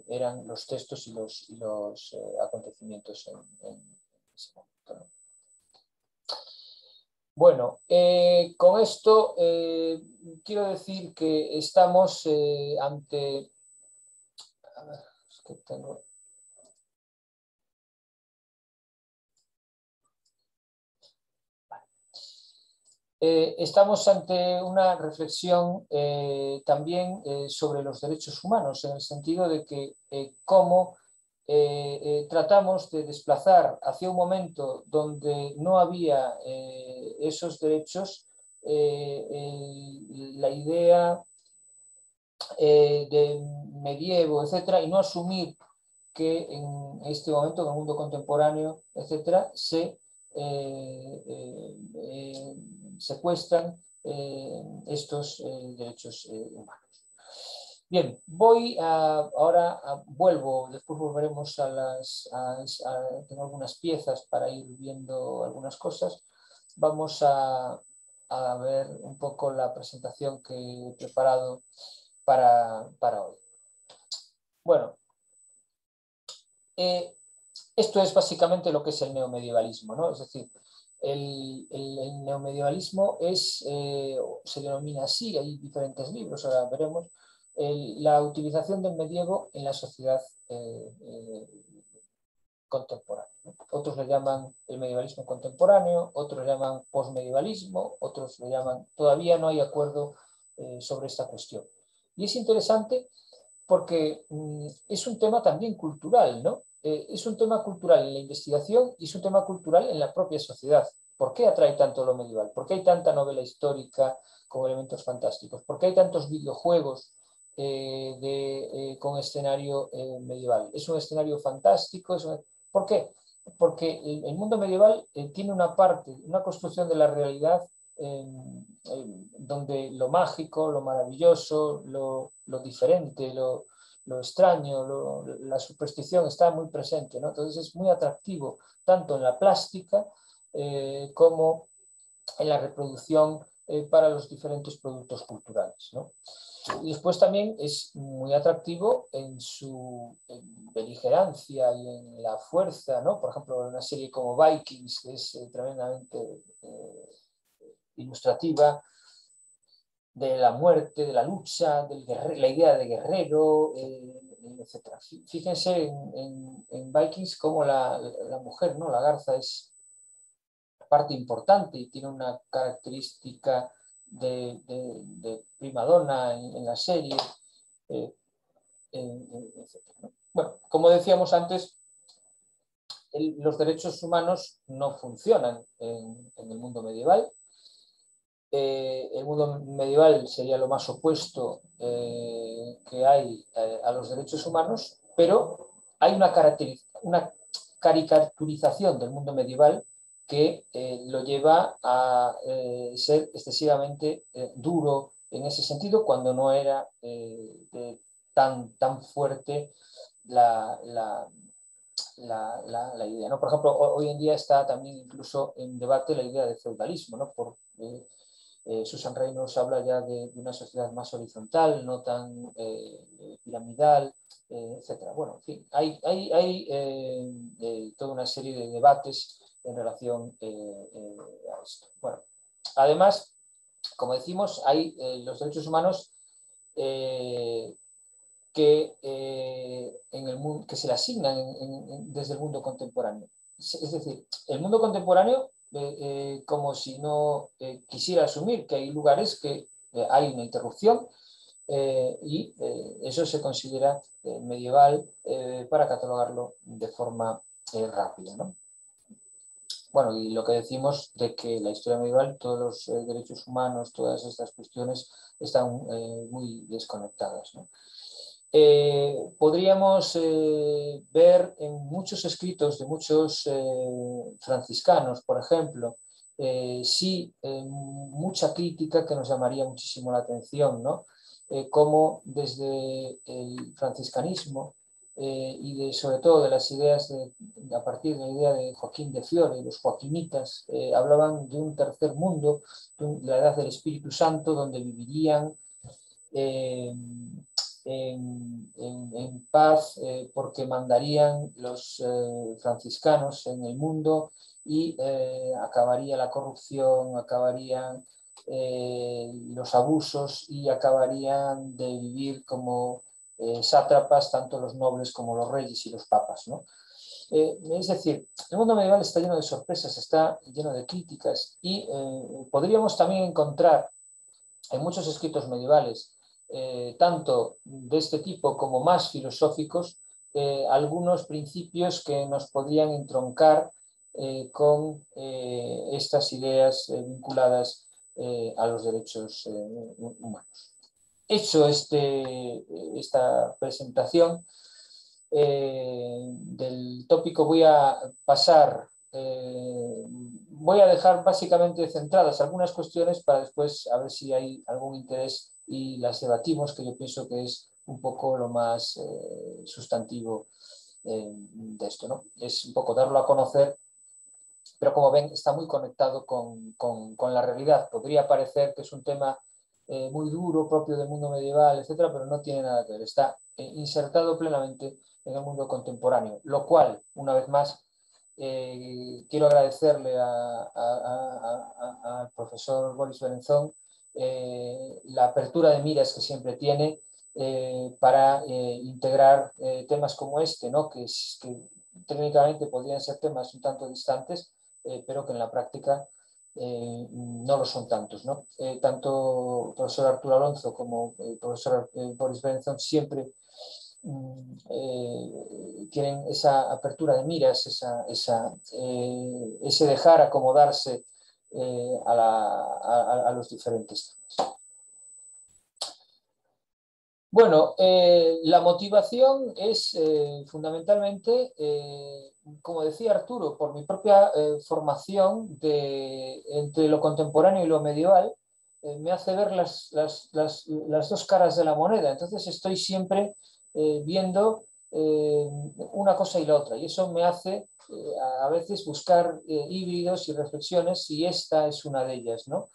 eran los textos y los acontecimientos en ese momento, ¿no? Bueno, con esto quiero decir que estamos ante... A ver, es que tengo... Estamos ante una reflexión también sobre los derechos humanos, en el sentido de que cómo tratamos de desplazar hacia un momento donde no había esos derechos la idea de medievo, etcétera, y no asumir que en este momento, en el mundo contemporáneo, etcétera, se secuestran estos derechos humanos. Bien, vuelvo, después volveremos tengo algunas piezas para ir viendo algunas cosas. Vamos a ver un poco la presentación que he preparado para hoy. Bueno, esto es básicamente lo que es el neomedievalismo, ¿no? Es decir, el neomedievalismo se denomina así, hay diferentes libros, ahora veremos, la utilización del medievo en la sociedad contemporánea, ¿no? Otros le llaman el medievalismo contemporáneo, otros le llaman posmedievalismo, otros le llaman... Todavía no hay acuerdo sobre esta cuestión. Y es interesante porque es un tema también cultural, ¿no? Es un tema cultural en la investigación y es un tema cultural en la propia sociedad. ¿Por qué atrae tanto lo medieval? ¿Por qué hay tanta novela histórica con elementos fantásticos? ¿Por qué hay tantos videojuegos con escenario medieval? ¿Es un escenario fantástico? ¿Por qué? Porque el mundo medieval tiene una parte, una construcción de la realidad donde lo mágico, lo maravilloso, lo diferente, lo extraño, la superstición está muy presente, ¿no? Entonces es muy atractivo tanto en la plástica como en la reproducción para los diferentes productos culturales, ¿no? Y después también es muy atractivo en su beligerancia y en la fuerza, ¿no? Por ejemplo, una serie como Vikings, que es tremendamente ilustrativa de la muerte, de la lucha, la idea de guerrero, etc. Fíjense en Vikings cómo la mujer, ¿no? La garza es parte importante y tiene una característica de primadonna en la serie, etc., ¿no? Bueno, como decíamos antes, los derechos humanos no funcionan en el mundo medieval. El mundo medieval sería lo más opuesto que hay a los derechos humanos, pero hay una caricaturización del mundo medieval que lo lleva a ser excesivamente duro en ese sentido, cuando no era tan fuerte la idea, ¿no? Por ejemplo, hoy en día está también incluso en debate la idea de feudalismo, ¿no? Susan Reynolds habla ya de una sociedad más horizontal, no tan piramidal, etc. Bueno, en fin, hay toda una serie de debates en relación a esto. Bueno, Además, como decimos, hay los derechos humanos que se le asignan desde el mundo contemporáneo. Es decir, el mundo contemporáneo, como si no quisiera asumir que hay lugares que hay una interrupción, y eso se considera medieval para catalogarlo de forma rápida, ¿no? Bueno, y lo que decimos de que la historia medieval, todos los derechos humanos, todas estas cuestiones están muy desconectadas, ¿no? Podríamos ver en muchos escritos de muchos franciscanos, por ejemplo, sí, mucha crítica que nos llamaría muchísimo la atención, ¿no? Cómo desde el franciscanismo y sobre todo de las ideas, a partir de la idea de Joaquín de Fiore, los joaquinitas, hablaban de un tercer mundo, de la edad del Espíritu Santo, donde vivirían en paz, porque mandarían los franciscanos en el mundo y acabaría la corrupción, acabarían los abusos y acabarían de vivir como sátrapas tanto los nobles como los reyes y los papas, ¿no? Es decir, el mundo medieval está lleno de sorpresas, está lleno de críticas y podríamos también encontrar en muchos escritos medievales, tanto de este tipo como más filosóficos, algunos principios que nos podrían entroncar con estas ideas vinculadas a los derechos humanos. Hecho esta presentación del tópico, voy a pasar, voy a dejar básicamente centradas algunas cuestiones para después a ver si hay algún interés y las debatimos, que yo pienso que es un poco lo más sustantivo de esto, ¿no? Es un poco darlo a conocer, pero como ven está muy conectado con la realidad. Podría parecer que es un tema muy duro, propio del mundo medieval, etcétera, pero no tiene nada que ver. Está insertado plenamente en el mundo contemporáneo, lo cual, una vez más, quiero agradecerle al profesor Boris Berenzón la apertura de miras que siempre tiene para integrar temas como este, ¿no? que técnicamente podrían ser temas un tanto distantes, pero que en la práctica no lo son tantos, ¿no? Tanto el profesor Arturo Alonso como el profesor Boris Berenzón siempre tienen esa apertura de miras, ese dejar acomodarse a los diferentes temas. Bueno, la motivación es fundamentalmente, como decía Arturo, por mi propia formación entre lo contemporáneo y lo medieval, me hace ver las dos caras de la moneda. Entonces estoy siempre viendo una cosa y la otra, y eso me hace a veces buscar híbridos y reflexiones, y esta es una de ellas, ¿no?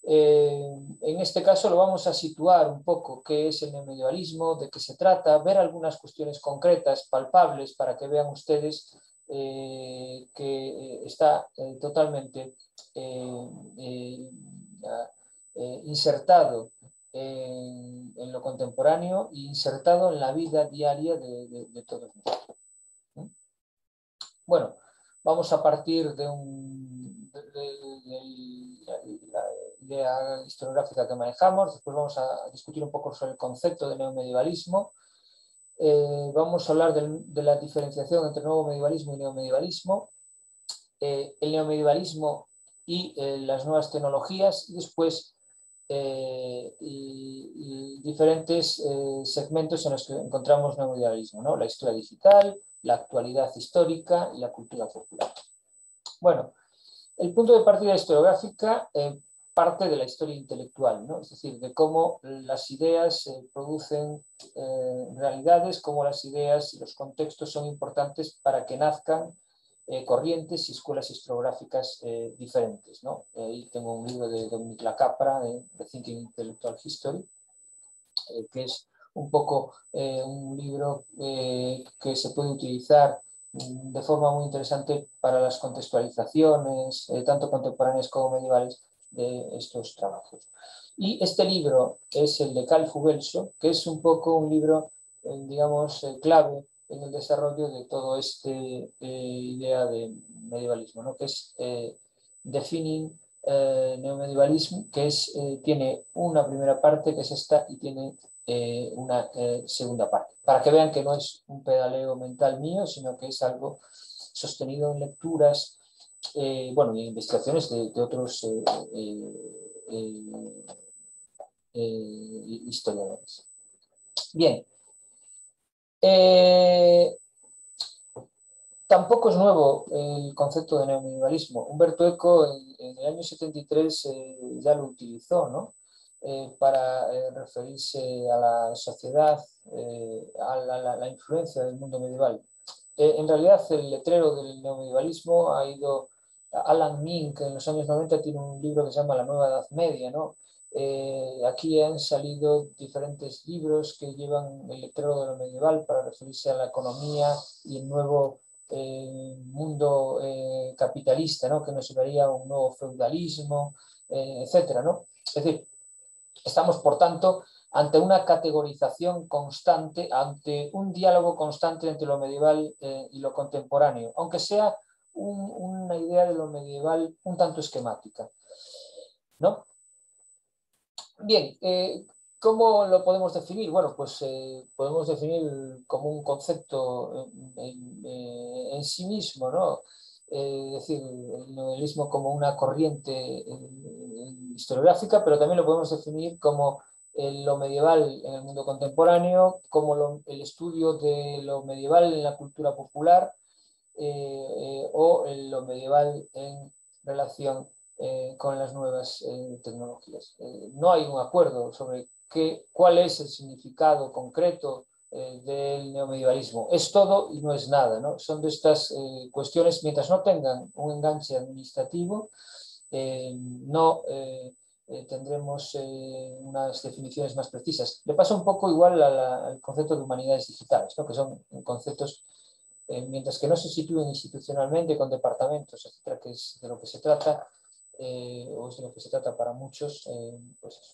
En este caso lo vamos a situar un poco qué es el neomedievalismo, de qué se trata, ver algunas cuestiones concretas, palpables, para que vean ustedes que está totalmente insertado en lo contemporáneo e insertado en la vida diaria de todos nosotros. Bueno, vamos a partir de la idea historiográfica que manejamos, después vamos a discutir un poco sobre el concepto de neomedievalismo, vamos a hablar de la diferenciación entre nuevo medievalismo y neomedievalismo, el neomedievalismo y las nuevas tecnologías, y después y diferentes segmentos en los que encontramos neomedievalismo, ¿no? La historia digital, la actualidad histórica y la cultura popular. Bueno, el punto de partida historiográfica parte de la historia intelectual, ¿no? Es decir, de cómo las ideas producen realidades, cómo las ideas y los contextos son importantes para que nazcan corrientes y escuelas historiográficas diferentes, ¿no? Ahí tengo un libro de Dominique Lacapra, de Thinking Intellectual History, que es un poco un libro que se puede utilizar de forma muy interesante para las contextualizaciones, tanto contemporáneas como medievales, de estos trabajos. Y este libro es el de Calfu Belso, que es un poco un libro, digamos, clave en el desarrollo de toda esta idea de medievalismo, ¿no? Que es Defining Neomedievalism, que tiene una primera parte, que es esta, y tiene una segunda parte, para que vean que no es un pedaleo mental mío, sino que es algo sostenido en lecturas, bueno, y investigaciones de otros historiadores. Bien. Tampoco es nuevo el concepto de neomedievalismo. Humberto Eco en el año 73 ya lo utilizó, ¿no? Para referirse a la sociedad, a la influencia del mundo medieval. En realidad el letrero del neomedievalismo ha ido... Alan Mink en los años 90 tiene un libro que se llama La Nueva Edad Media, ¿no? Aquí han salido diferentes libros que llevan el letrero de lo medieval para referirse a la economía y el nuevo mundo capitalista, ¿no? Que nos llevaría a un nuevo feudalismo, etcétera, ¿no? Es decir, estamos, por tanto, ante una categorización constante, ante un diálogo constante entre lo medieval y lo contemporáneo, aunque sea una idea de lo medieval un tanto esquemática, ¿no? Bien, ¿cómo lo podemos definir? Bueno, pues podemos definir como un concepto en sí mismo, ¿no? Es decir, el neomedievalismo como una corriente historiográfica, pero también lo podemos definir como lo medieval en el mundo contemporáneo, como el estudio de lo medieval en la cultura popular, o lo medieval en relación con las nuevas tecnologías. No hay un acuerdo sobre cuál es el significado concreto del neomedievalismo. Es todo y no es nada, ¿no? Son de estas cuestiones, mientras no tengan un enganche administrativo, no tendremos unas definiciones más precisas. Le pasa un poco igual al concepto de humanidades digitales, ¿no? Que son conceptos, mientras que no se sitúen institucionalmente con departamentos, etcétera, que es de lo que se trata, o es de lo que se trata para muchos, pues eso.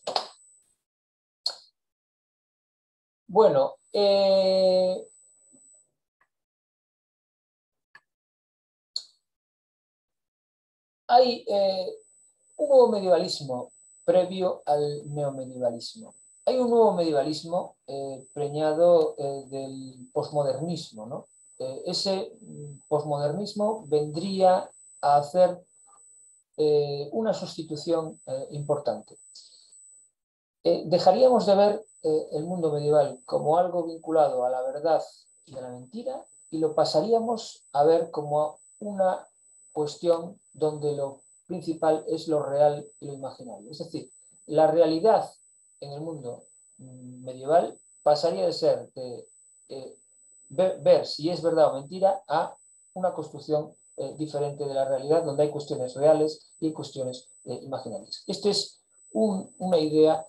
Bueno, hay un nuevo medievalismo previo al neomedievalismo. Hay un nuevo medievalismo preñado del posmodernismo, ¿no? Ese posmodernismo vendría a hacer una sustitución importante. Dejaríamos de ver el mundo medieval como algo vinculado a la verdad y a la mentira, y lo pasaríamos a ver como una cuestión donde lo principal es lo real y lo imaginario. Es decir, la realidad en el mundo medieval pasaría de ser de ver si es verdad o mentira a una construcción diferente de la realidad, donde hay cuestiones reales y hay cuestiones imaginarias. Esto es una idea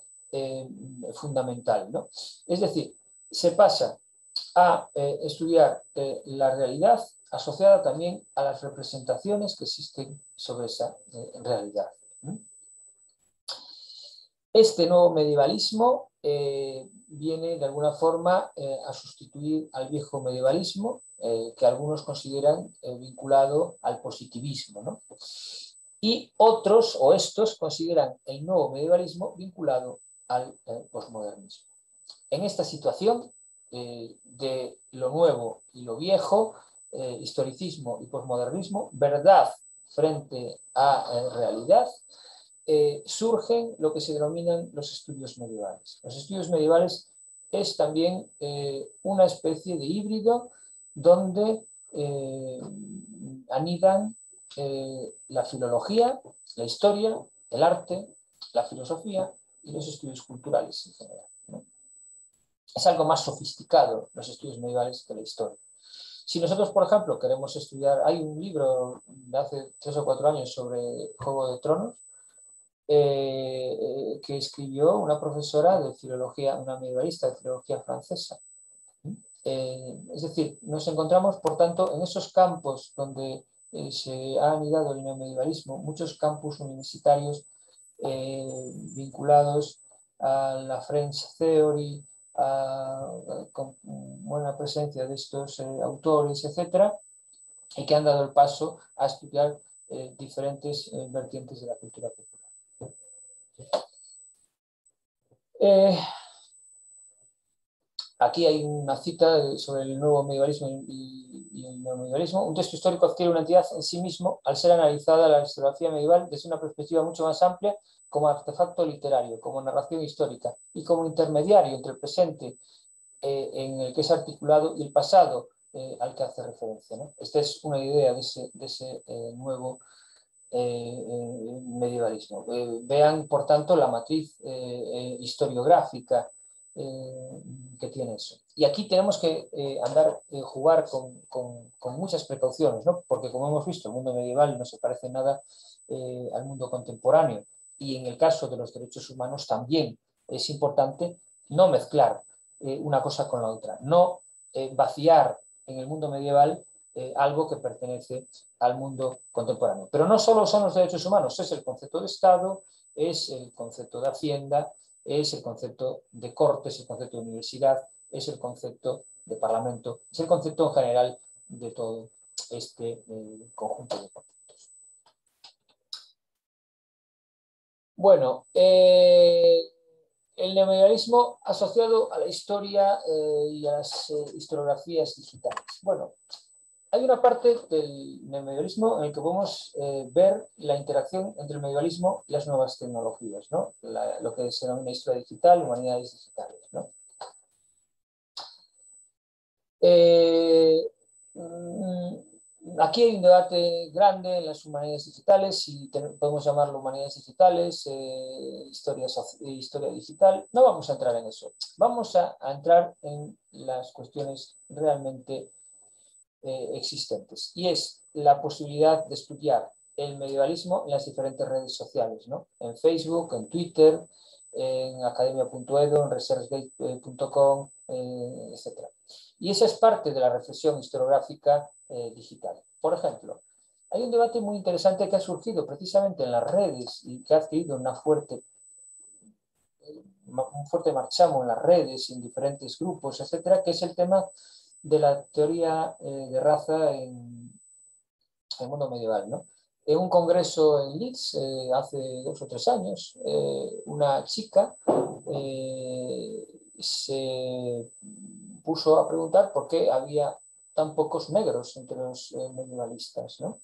fundamental, ¿no? Es decir, se pasa a estudiar la realidad asociada también a las representaciones que existen sobre esa realidad. Este nuevo medievalismo viene de alguna forma a sustituir al viejo medievalismo, que algunos consideran vinculado al positivismo, ¿no? Y otros, o estos, consideran el nuevo medievalismo vinculado al posmodernismo. En esta situación de lo nuevo y lo viejo, historicismo y posmodernismo, verdad frente a realidad, surgen lo que se denominan los estudios medievales. Los estudios medievales es también una especie de híbrido donde anidan la filología, la historia, el arte, la filosofía y los estudios culturales en general, ¿no? Es algo más sofisticado los estudios medievales que la historia. Si nosotros, por ejemplo, queremos estudiar, hay un libro de hace 3 o 4 años sobre Juego de Tronos, que escribió una profesora de filología, una medievalista de filología francesa. Es decir, nos encontramos, por tanto, en esos campos donde se ha anidado el neomedievalismo, muchos campus universitarios vinculados a la French Theory, con buena presencia de estos autores, etcétera, y que han dado el paso a estudiar diferentes vertientes de la cultura popular. Aquí hay una cita sobre el nuevo medievalismo y el neomedievalismo. Un texto histórico adquiere una entidad en sí mismo al ser analizada la historiografía medieval desde una perspectiva mucho más amplia, como artefacto literario, como narración histórica y como intermediario entre el presente en el que es articulado y el pasado al que hace referencia, ¿no? Esta es una idea de ese nuevo medievalismo. Vean, por tanto, la matriz historiográfica que tiene eso. Y aquí tenemos que jugar con muchas precauciones, ¿no? Porque, como hemos visto, el mundo medieval no se parece nada al mundo contemporáneo, y en el caso de los derechos humanos también es importante no mezclar una cosa con la otra, no vaciar en el mundo medieval algo que pertenece al mundo contemporáneo. Pero no solo son los derechos humanos, es el concepto de Estado, es el concepto de Hacienda, es el concepto de corte, es el concepto de universidad, es el concepto de parlamento, es el concepto en general de todo este conjunto de conceptos. Bueno, el neomedievalismo asociado a la historia y a las historiografías digitales. Bueno, hay una parte del neomedievalismo en el que podemos ver la interacción entre el medievalismo y las nuevas tecnologías, ¿no? Lo que se denomina historia digital, humanidades digitales, ¿no? Aquí hay un debate grande en las humanidades digitales, si podemos llamarlo humanidades digitales, historia digital. No vamos a entrar en eso. Vamos a entrar en las cuestiones realmente existentes, y es la posibilidad de estudiar el medievalismo en las diferentes redes sociales, ¿no? En Facebook, en Twitter, en academia.edu, en researchgate.com, etc. Y esa es parte de la reflexión historiográfica digital. Por ejemplo, hay un debate muy interesante que ha surgido precisamente en las redes y que ha adquirido un fuerte marchamo en las redes, en diferentes grupos, etcétera, que es el tema de la teoría de raza en el mundo medieval, ¿no? En un congreso en Leeds hace 2 o 3 años, una chica se puso a preguntar por qué había tan pocos negros entre los medievalistas, ¿no?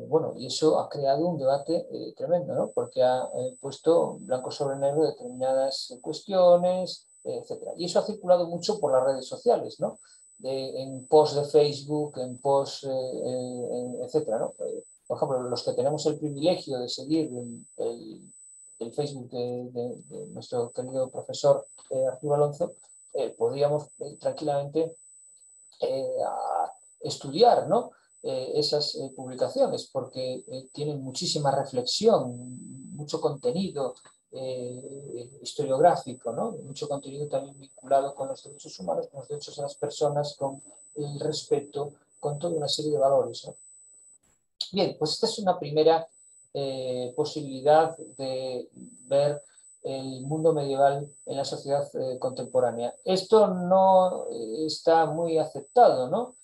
Bueno, y eso ha creado un debate tremendo, ¿no? Porque ha puesto blanco sobre negro determinadas cuestiones, etc. Y eso ha circulado mucho por las redes sociales, ¿no? En posts de Facebook, en posts, etc., ¿no? Por ejemplo, los que tenemos el privilegio de seguir el Facebook de nuestro querido profesor Arturo Alonso, podríamos tranquilamente estudiar, ¿no? Esas publicaciones, porque tienen muchísima reflexión, mucho contenido historiográfico, ¿no? Mucho contenido también vinculado con los derechos humanos, con los derechos de las personas, con el respeto, con toda una serie de valores, ¿no? Bien, pues esta es una primera posibilidad de ver el mundo medieval en la sociedad contemporánea. Esto no está muy aceptado, ¿no?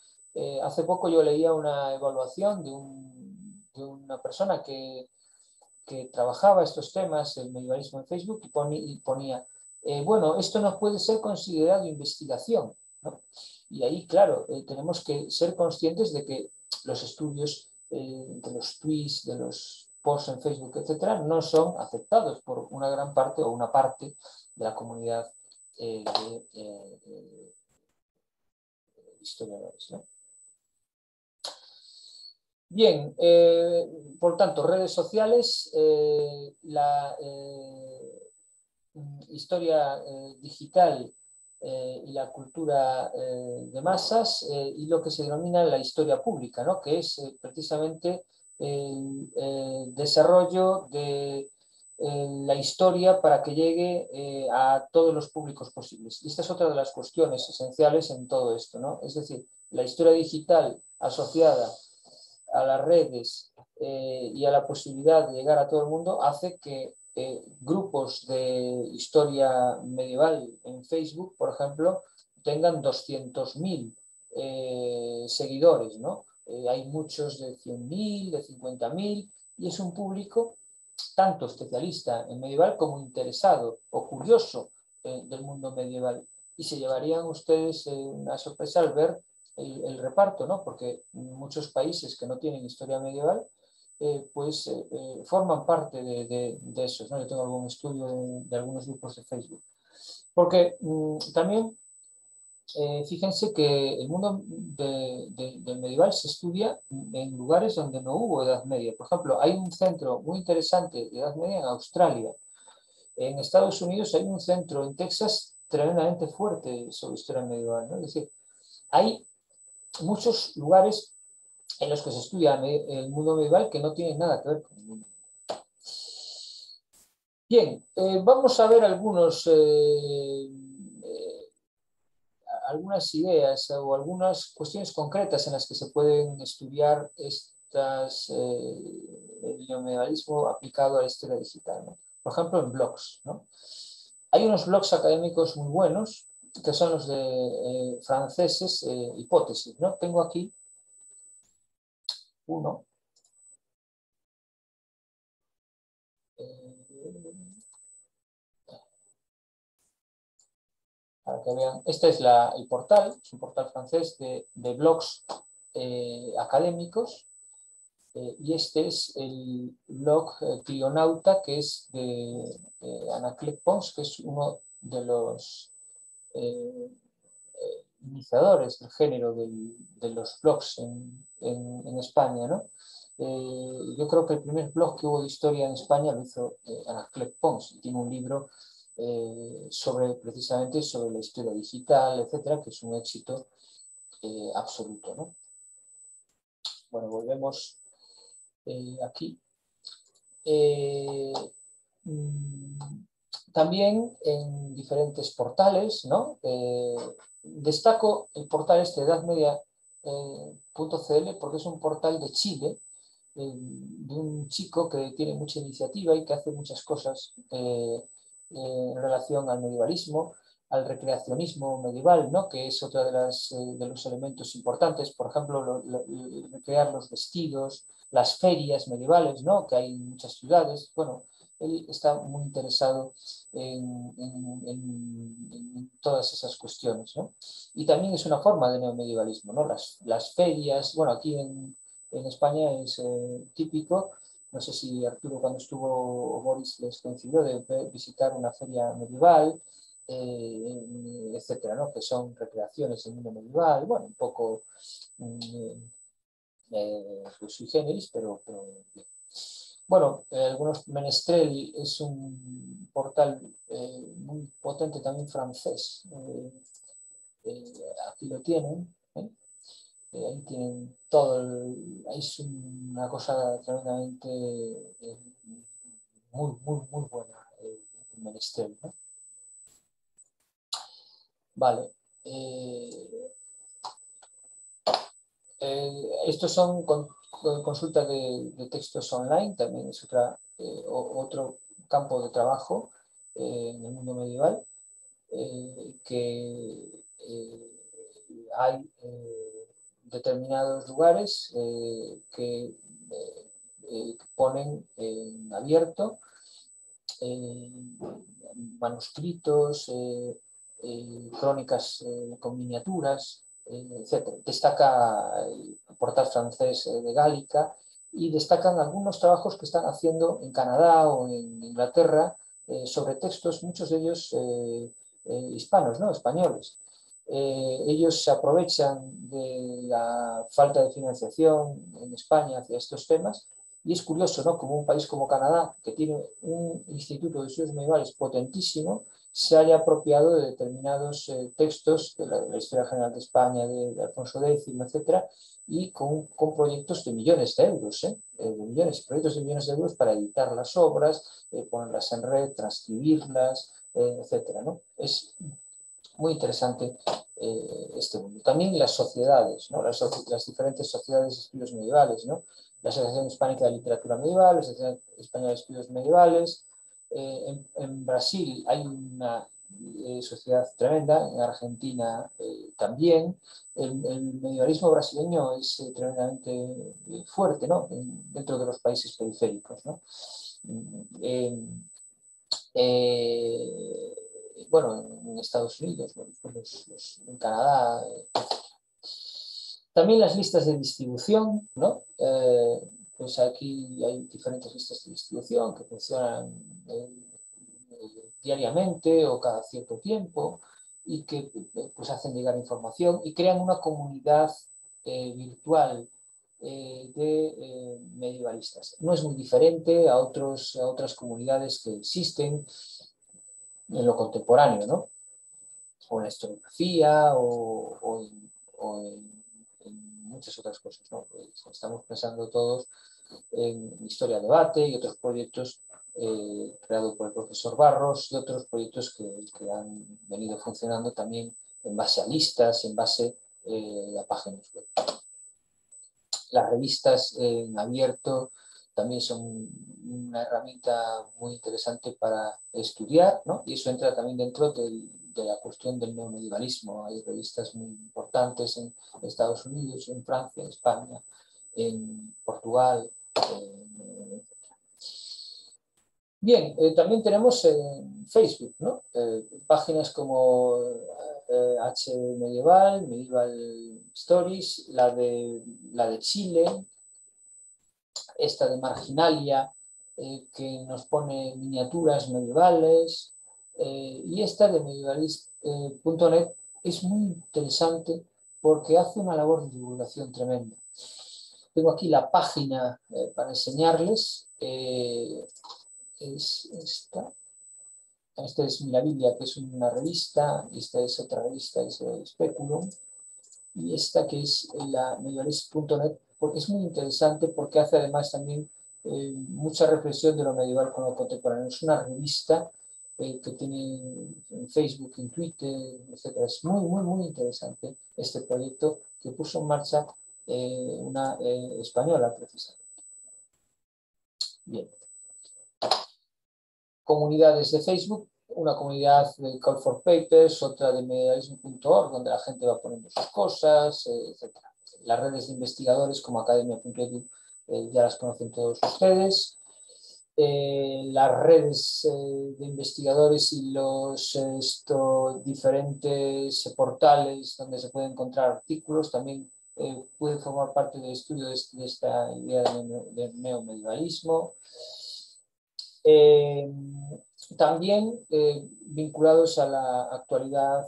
Hace poco yo leía una evaluación de una persona que trabajaba estos temas, el medievalismo en Facebook, y ponía, bueno, esto no puede ser considerado investigación, ¿no? Y ahí, claro, tenemos que ser conscientes de que los estudios de los tweets, de los posts en Facebook, etcétera, no son aceptados por una gran parte o una parte de la comunidad de historiadores, ¿no? Bien, por tanto, redes sociales, la historia digital y la cultura de masas y lo que se denomina la historia pública, ¿no? Que es precisamente el desarrollo de la historia para que llegue a todos los públicos posibles. Y esta es otra de las cuestiones esenciales en todo esto, ¿no? Es decir, la historia digital asociada a las redes y a la posibilidad de llegar a todo el mundo hace que grupos de historia medieval en Facebook, por ejemplo, tengan 200.000 seguidores, ¿no? Hay muchos de 100.000, de 50.000, y es un público tanto especialista en medieval como interesado o curioso del mundo medieval. Y se llevarían ustedes una sorpresa al ver el reparto, ¿no? Porque muchos países que no tienen historia medieval forman parte de esos, ¿no? Yo tengo algún estudio de algunos grupos de Facebook. Porque también fíjense que el mundo del medieval se estudia en lugares donde no hubo Edad Media. Por ejemplo, hay un centro muy interesante de Edad Media en Australia. En Estados Unidos hay un centro en Texas tremendamente fuerte sobre historia medieval, ¿no? Es decir, hay muchos lugares en los que se estudia el mundo medieval que no tienen nada que ver con el mundo. Bien, vamos a ver algunas ideas o algunas cuestiones concretas en las que se pueden estudiar el neomedievalismo aplicado a la historia digital, ¿no? Por ejemplo, en blogs, ¿no? Hay unos blogs académicos muy buenos que son los de franceses, Hipótesis, ¿no? Tengo aquí uno. Para que vean, este es el portal, es un portal francés de blogs académicos, y este es el blog Clionauta, que es de Anaclet Pons, que es uno de los iniciadores del género de los blogs en España, ¿no? Yo creo que el primer blog que hubo de historia en España lo hizo Anaclet Pons, y tiene un libro precisamente sobre la historia digital, etcétera, que es un éxito absoluto, ¿no? Bueno, volvemos aquí. También en diferentes portales, ¿no? Destaco el portal este de edadmedia.cl porque es un portal de Chile, de un chico que tiene mucha iniciativa y que hace muchas cosas en relación al medievalismo, al recreacionismo medieval, ¿no? Que es otro de los elementos importantes. Por ejemplo, recrear los vestidos, las ferias medievales, ¿no? Que hay en muchas ciudades. Bueno, él está muy interesado en todas esas cuestiones, ¿no? Y también es una forma de neomedievalismo, ¿no? Las ferias, bueno, aquí en España es típico. No sé si Arturo, cuando estuvo, o Boris, les coincidió de visitar una feria medieval, etcétera, ¿no? Que son recreaciones en mundo medieval, bueno, un poco sui generis, pero bien. Bueno, algunos Menestrel es un portal muy potente también francés. Aquí lo tienen. Ahí tienen todo, es una cosa tremendamente muy buena, el Menestrel, ¿no? Vale. Estos son consultas de textos online, también es otro campo de trabajo en el mundo medieval, que hay determinados lugares que ponen en abierto manuscritos, crónicas con miniaturas, etc. Destaca el portal francés de Gálica, y destacan algunos trabajos que están haciendo en Canadá o en Inglaterra sobre textos, muchos de ellos hispanos, ¿no? Españoles. Ellos se aprovechan de la falta de financiación en España hacia estos temas, y es curioso, ¿no? Como un país como Canadá, que tiene un instituto de estudios medievales potentísimo, se haya apropiado de determinados textos de la Historia General de España, de Alfonso X, etcétera, y con proyectos de millones de euros, proyectos de millones de euros para editar las obras, ponerlas en red, transcribirlas, etcétera, ¿no? Es muy interesante este mundo. También las sociedades, ¿no? Las diferentes sociedades de estudios medievales, ¿no? La Asociación Hispánica de Literatura Medieval, la Asociación Española de Estudios Medievales. En Brasil hay una sociedad tremenda, en Argentina también. El medievalismo brasileño es tremendamente fuerte, ¿no? Dentro de los países periféricos, ¿no? Bueno, en Estados Unidos, bueno, en Canadá. También las listas de distribución, ¿no? Pues aquí hay diferentes listas de distribución que funcionan diariamente o cada cierto tiempo y que pues hacen llegar información y crean una comunidad virtual de medievalistas. No es muy diferente a otras comunidades que existen en lo contemporáneo, ¿no? O en la historiografía o en muchas otras cosas, ¿no? Estamos pensando todos en Historia Debate y otros proyectos creados por el profesor Barros y otros proyectos que han venido funcionando también en base a listas, en base a páginas web. Las revistas en abierto también son una herramienta muy interesante para estudiar, ¿no? Y eso entra también dentro de la cuestión del neomedievalismo. Hay revistas muy importantes en Estados Unidos, en Francia, en España, en Portugal. Bien, también tenemos Facebook, ¿no? Páginas como H Medieval, Medieval Stories, la de Chile, esta de Marginalia, que nos pone miniaturas medievales, y esta de medievalist.net es muy interesante porque hace una labor de divulgación tremenda. Tengo aquí la página para enseñarles. Es esta. Esta es Mirabilia, que es una revista, y esta es otra revista, es Speculum, y esta que es la medievalist.net, porque es muy interesante porque hace además también mucha reflexión de lo medieval con lo contemporáneo. Es una revista que tiene en Facebook, en Twitter, etc. Es muy, muy, muy interesante este proyecto que puso en marcha una española, precisamente. Bien. Comunidades de Facebook, una comunidad de Call for Papers, otra de medievalismo.org, donde la gente va poniendo sus cosas, etc. Las redes de investigadores como academia.edu ya las conocen todos ustedes. Las redes de investigadores y los diferentes portales donde se pueden encontrar artículos también pueden formar parte del estudio de esta idea de neomedievalismo. También vinculados a la actualidad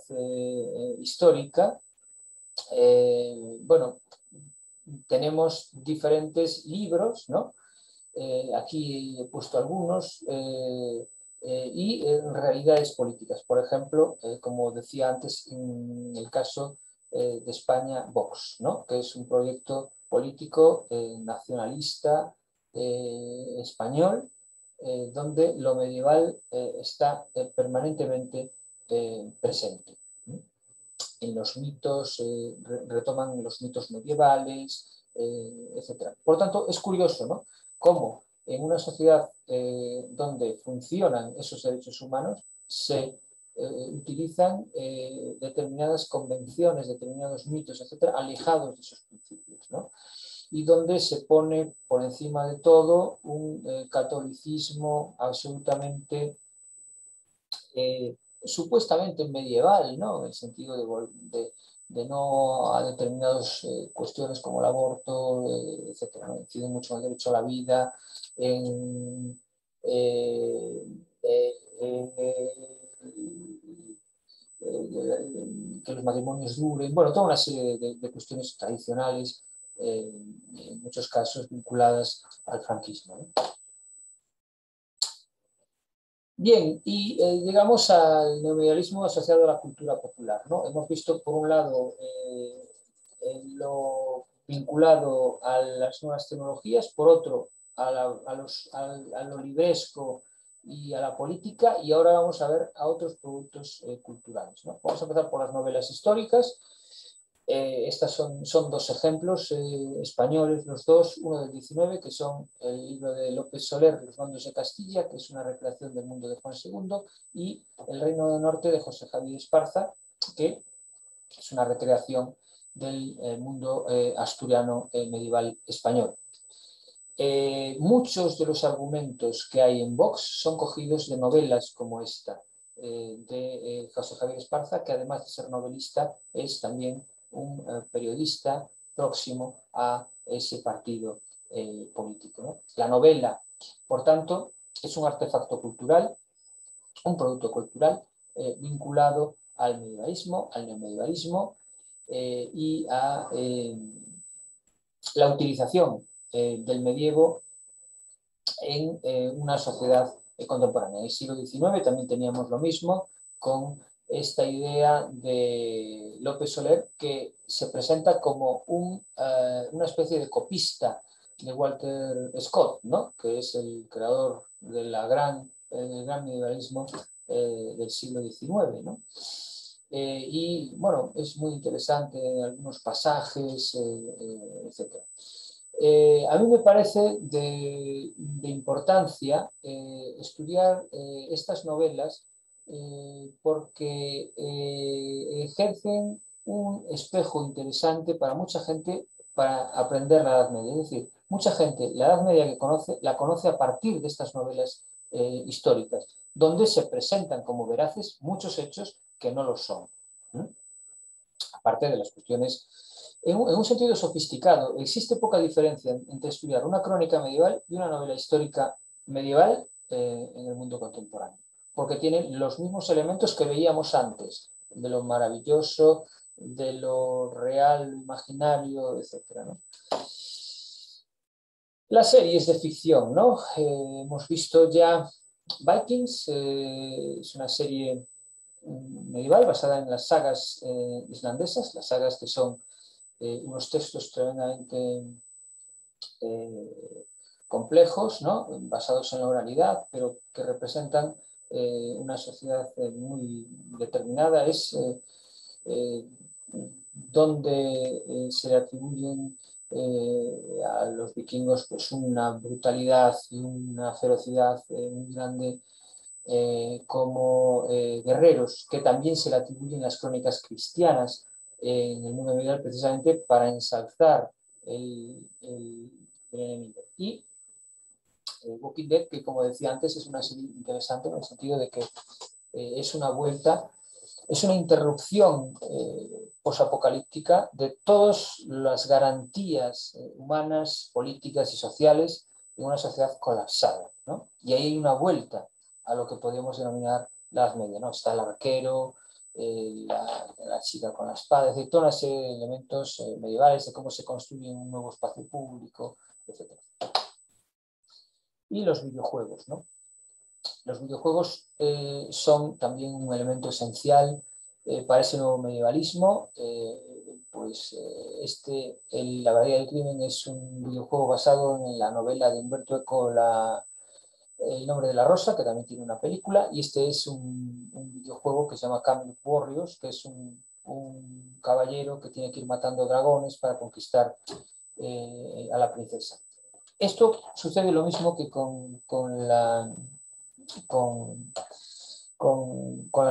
histórica, bueno, tenemos diferentes libros, ¿no? Aquí he puesto algunos, y realidades políticas. Por ejemplo, como decía antes, en el caso de España, Vox, ¿no? Que es un proyecto político nacionalista español, donde lo medieval está permanentemente presente. En los mitos, retoman los mitos medievales, etc. Por lo tanto, es curioso, ¿no? Cómo en una sociedad donde funcionan esos derechos humanos se utilizan determinadas convenciones, determinados mitos, etc., alejados de esos principios, ¿no? Y donde se pone por encima de todo un catolicismo absolutamente supuestamente medieval, ¿no? En el sentido de no a determinadas cuestiones como el aborto, etc., ¿no? Incide mucho en el derecho a la vida, en que los matrimonios duren, bueno, toda una serie de cuestiones tradicionales, en muchos casos vinculadas al franquismo, ¿no? Bien, y llegamos al neomedievalismo asociado a la cultura popular, ¿no? Hemos visto, por un lado, lo vinculado a las nuevas tecnologías, por otro, a lo libresco y a la política, y ahora vamos a ver a otros productos culturales, ¿no? Vamos a empezar por las novelas históricas. Estas son dos ejemplos españoles, los dos, uno del 19, que son el libro de López Soler, Los Bandos de Castilla, que es una recreación del mundo de Juan II, y El Reino del Norte de José Javier Esparza, que es una recreación del mundo asturiano medieval español. Muchos de los argumentos que hay en Vox son cogidos de novelas como esta, de José Javier Esparza, que además de ser novelista es también un periodista próximo a ese partido político, ¿no? La novela, por tanto, es un artefacto cultural, un producto cultural vinculado al medievalismo, al neomedievalismo y a la utilización del medievo en una sociedad contemporánea. En el siglo XIX también teníamos lo mismo con esta idea de López Soler, que se presenta como una especie de copista de Walter Scott, ¿no? Que es el creador de del gran medievalismo del siglo XIX, ¿no? Y bueno, es muy interesante algunos pasajes, etc. A mí me parece de importancia estudiar estas novelas porque ejercen un espejo interesante para mucha gente para aprender la Edad Media. Es decir, mucha gente la Edad Media que conoce, la conoce a partir de estas novelas históricas, donde se presentan como veraces muchos hechos que no lo son. Aparte de las cuestiones, en un sentido sofisticado, existe poca diferencia entre estudiar una crónica medieval y una novela histórica medieval en el mundo contemporáneo, porque tienen los mismos elementos que veíamos antes, de lo maravilloso, de lo real, imaginario, etc., ¿no? Las series de ficción, ¿no? Hemos visto ya Vikings, es una serie medieval basada en las sagas islandesas, las sagas que son unos textos tremendamente complejos, ¿no? Basados en la oralidad, pero que representan una sociedad muy determinada. Es donde se le atribuyen a los vikingos pues, una brutalidad y una ferocidad muy grande como guerreros, que también se le atribuyen las crónicas cristianas en el mundo medieval precisamente para ensalzar el enemigo. Y Walking Dead, que como decía antes, es una serie interesante en el sentido de que es una vuelta, es una interrupción posapocalíptica de todas las garantías humanas, políticas y sociales en una sociedad colapsada, ¿no? Y ahí hay una vuelta a lo que podríamos denominar la Edad Media, ¿no? Está el arquero, la chica con la espada, es decir, toda una serie de elementos medievales de cómo se construye un nuevo espacio público, etc. Y los videojuegos, ¿no? Los videojuegos son también un elemento esencial para ese nuevo medievalismo. La Abadía del Crimen es un videojuego basado en la novela de Humberto Eco, El nombre de la rosa, que también tiene una película, y este es un videojuego que se llama Camelot Warriors, que es un caballero que tiene que ir matando dragones para conquistar a la princesa. Esto sucede lo mismo que con las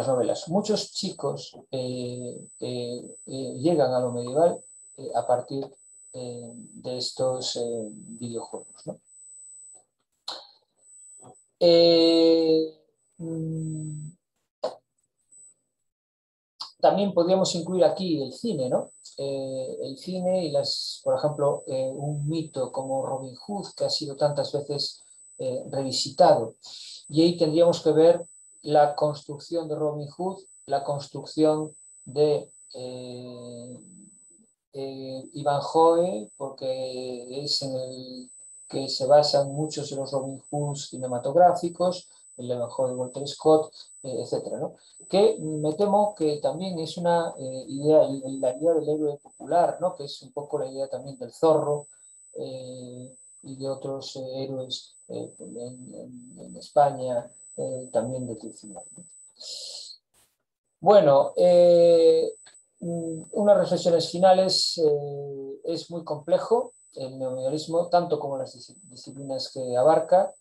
novelas. Muchos chicos llegan a lo medieval a partir de estos videojuegos, ¿no? También podríamos incluir aquí el cine, ¿no? El cine y por ejemplo, un mito como Robin Hood, que ha sido tantas veces revisitado. Y ahí tendríamos que ver la construcción de Robin Hood, la construcción de Ivanhoe, porque es en el que se basan muchos de los Robin Hoods cinematográficos, el Ivanhoe de Walter Scott, etc., ¿no? Que me temo que también es una idea, la idea del héroe popular, ¿no? Que es un poco la idea también del Zorro y de otros héroes en España también de crecimiento. Bueno, unas reflexiones finales. Es muy complejo el neomedievalismo, tanto como las disciplinas que abarca.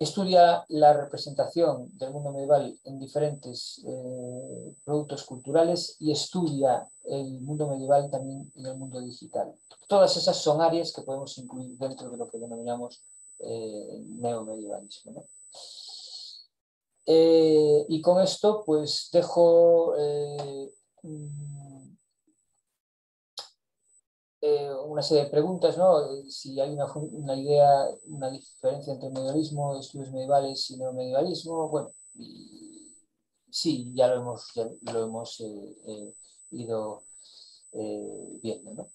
Estudia la representación del mundo medieval en diferentes productos culturales y estudia el mundo medieval también en el mundo digital. Todas esas son áreas que podemos incluir dentro de lo que denominamos neomedievalismo, ¿no? Y con esto pues dejo una serie de preguntas, ¿no? Si hay una idea, una diferencia entre medievalismo, estudios medievales y neomedievalismo. Bueno, sí, ya lo hemos ido viendo, ¿no?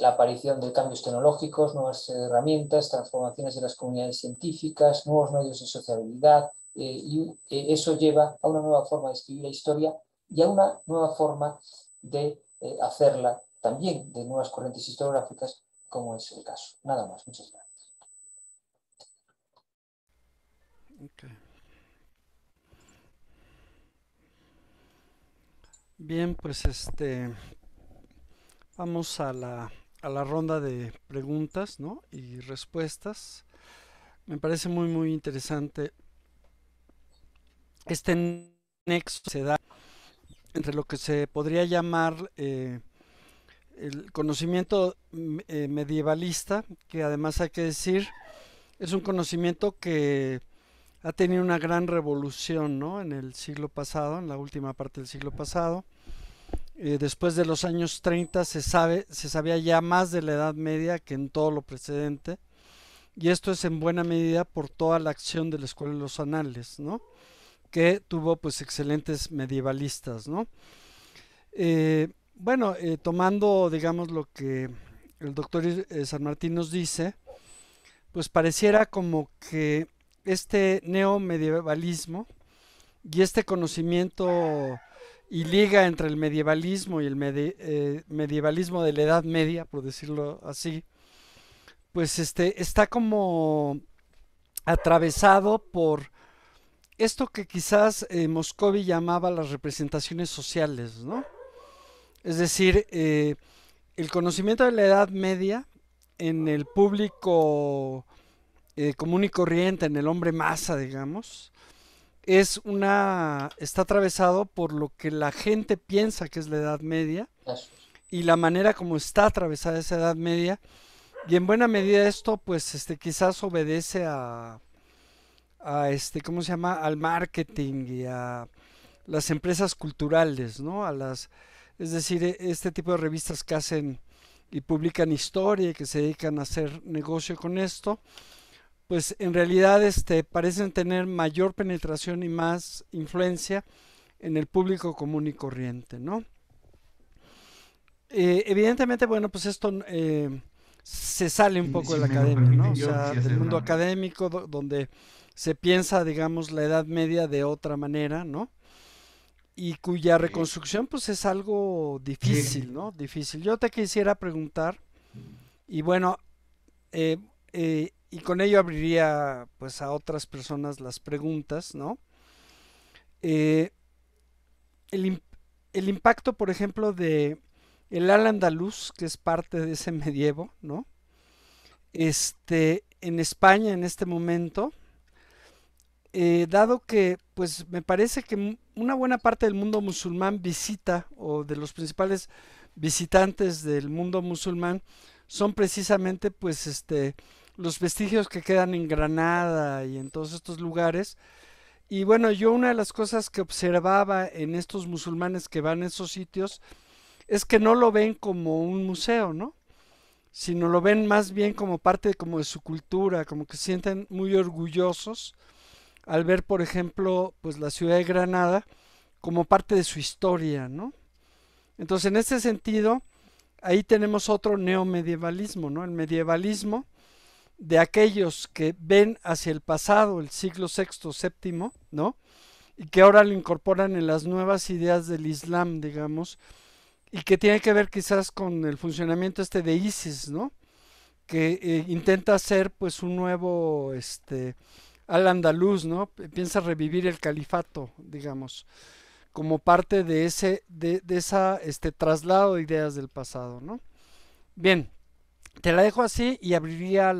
La aparición de cambios tecnológicos, nuevas herramientas, transformaciones de las comunidades científicas, nuevos medios de sociabilidad, y eso lleva a una nueva forma de escribir la historia y a una nueva forma de hacerla también, de nuevas corrientes historiográficas, como es el caso. Nada más, muchas gracias. Okay. Bien, pues vamos a la ronda de preguntas, ¿no? Y respuestas. Me parece muy, muy interesante este nexo que se da entre lo que se podría llamar el conocimiento medievalista, que además hay que decir, es un conocimiento que ha tenido una gran revolución, ¿no? En el siglo pasado, en la última parte del siglo pasado. Después de los años 30 se sabía ya más de la Edad Media que en todo lo precedente, y esto es en buena medida por toda la acción de la Escuela de los Anales, ¿no? Que tuvo pues excelentes medievalistas, ¿no? Bueno, tomando digamos lo que el doctor San Martín nos dice, pues pareciera como que este neomedievalismo y este conocimiento y liga entre el medievalismo y el medievalismo de la Edad Media, por decirlo así, pues está como atravesado por esto que quizás Moscovy llamaba las representaciones sociales, ¿no? Es decir, el conocimiento de la Edad Media en el público común y corriente, en el hombre masa, digamos, está atravesado por lo que la gente piensa que es la Edad Media y la manera como está atravesada esa Edad Media, y en buena medida esto pues quizás obedece a ¿cómo se llama? Al marketing y a las empresas culturales, ¿no? Es decir, este tipo de revistas que hacen y publican historia y que se dedican a hacer negocio con esto, pues en realidad parecen tener mayor penetración y más influencia en el público común y corriente, ¿no? Evidentemente, bueno, pues esto se sale un poco de la academia, ¿no? O sea, del mundo académico, donde se piensa, digamos, la Edad Media de otra manera, ¿no? Y cuya reconstrucción, pues, es algo difícil, ¿no? Difícil. Yo te quisiera preguntar, y bueno, y con ello abriría, pues, a otras personas las preguntas, ¿no? El impacto, por ejemplo, de el al-Andalus, que es parte de ese medievo, ¿no? En España en este momento, dado que pues me parece que una buena parte del mundo musulmán visita, o de los principales visitantes del mundo musulmán son precisamente pues los vestigios que quedan en Granada y en todos estos lugares. Y bueno, yo una de las cosas que observaba en estos musulmanes que van a esos sitios es que no lo ven como un museo, ¿no? Sino lo ven más bien como parte como de su cultura, como que se sienten muy orgullosos al ver, por ejemplo, pues la ciudad de Granada como parte de su historia, ¿no? Entonces, en este sentido, ahí tenemos otro neomedievalismo, ¿no? El medievalismo de aquellos que ven hacia el pasado, el siglo VI, VII, ¿no? Y que ahora lo incorporan en las nuevas ideas del Islam, digamos, y que tiene que ver quizás con el funcionamiento de ISIS, ¿no? Que intenta hacer pues un nuevo al-Andalus, ¿no? Piensa revivir el califato, digamos, como parte de esa traslado de ideas del pasado, ¿no? Bien, te la dejo así y abriría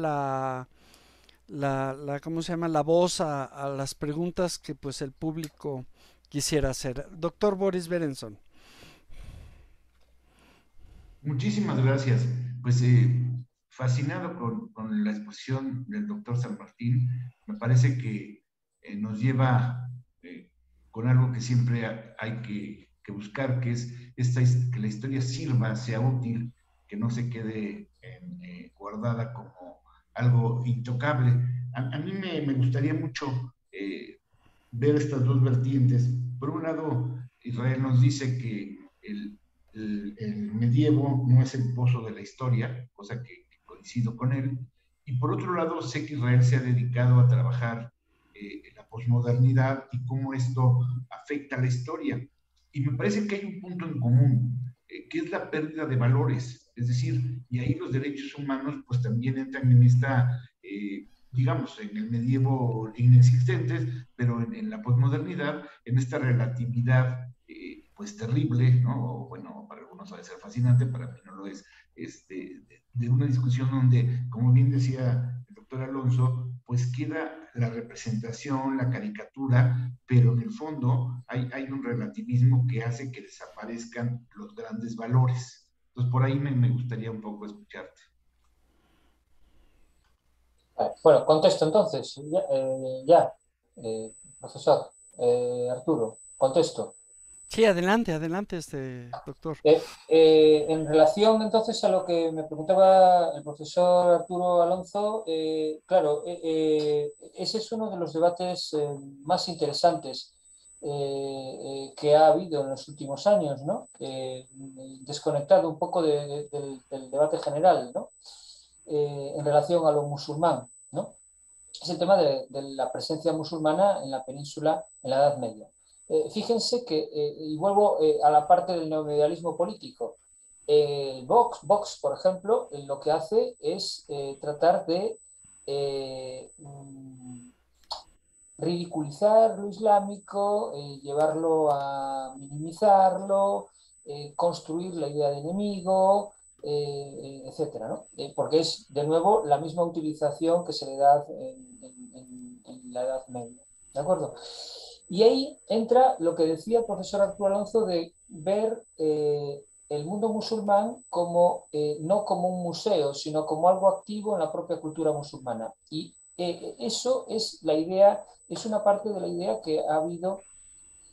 ¿cómo se llama? La voz a las preguntas que pues el público quisiera hacer. Doctor Boris Berenson. Muchísimas gracias. Pues fascinado con la exposición del doctor San Martín. Me parece que nos lleva con algo que siempre hay que buscar, que es que la historia sirva, sea útil, que no se quede guardada como algo intocable. A mí me gustaría mucho ver estas dos vertientes. Por un lado, Israel nos dice que el medievo no es el pozo de la historia, cosa que coincido con él. Y por otro lado, sé que Israel se ha dedicado a trabajar en la posmodernidad y cómo esto afecta a la historia. Y me parece que hay un punto en común, que es la pérdida de valores. Es decir, y ahí los derechos humanos pues también entran en esta, digamos, en el medievo inexistentes, pero en la posmodernidad, en esta relatividad pues terrible, ¿no? Bueno, para algunos va a ser fascinante, para mí no lo es, de una discusión donde, como bien decía el doctor Alonso, pues queda la representación, la caricatura, pero en el fondo hay un relativismo que hace que desaparezcan los grandes valores. Entonces, por ahí me gustaría un poco escucharte. Bueno, contesto entonces. Profesor Arturo, contesto. Sí, adelante, doctor. En relación entonces a lo que me preguntaba el profesor Arturo Alonso, claro, ese es uno de los debates más interesantes que ha habido en los últimos años, ¿no? Desconectado un poco del debate general, ¿no? En relación a lo musulmán, ¿no? Es el tema de la presencia musulmana en la península en la Edad Media. Fíjense que, y vuelvo a la parte del neomedialismo político, Vox, por ejemplo, lo que hace es tratar de ridiculizar lo islámico, llevarlo a minimizarlo, construir la idea de enemigo, etcétera, ¿no? Porque es, de nuevo, la misma utilización que se le da en la Edad Media. ¿De acuerdo? Y ahí entra lo que decía el profesor Arturo Alonso de ver el mundo musulmán como, no como un museo, sino como algo activo en la propia cultura musulmana. Y eso es la idea, es una parte de la idea que ha habido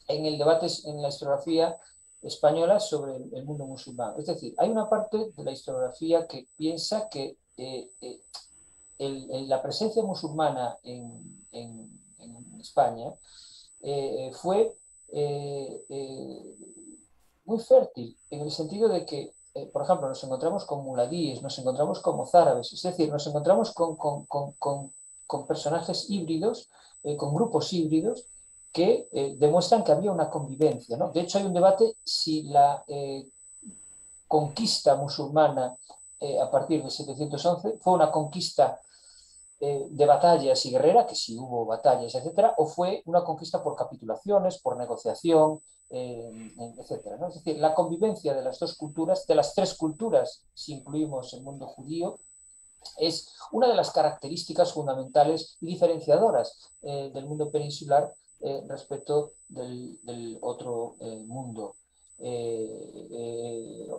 en el debate en la historiografía española sobre el mundo musulmán. Es decir, hay una parte de la historiografía que piensa que la presencia musulmana en España fue muy fértil, en el sentido de que, por ejemplo, nos encontramos con muladíes, nos encontramos con mozárabes, es decir, nos encontramos con personajes híbridos, con grupos híbridos, que demuestran que había una convivencia, ¿no? De hecho, hay un debate si la conquista musulmana a partir de 711 fue una conquista de batallas y guerrera, que sí hubo batallas, etcétera, o fue una conquista por capitulaciones, por negociación, etcétera, ¿no? Es decir, la convivencia de las dos culturas, de las tres culturas, si incluimos el mundo judío, es una de las características fundamentales y diferenciadoras del mundo peninsular respecto del otro mundo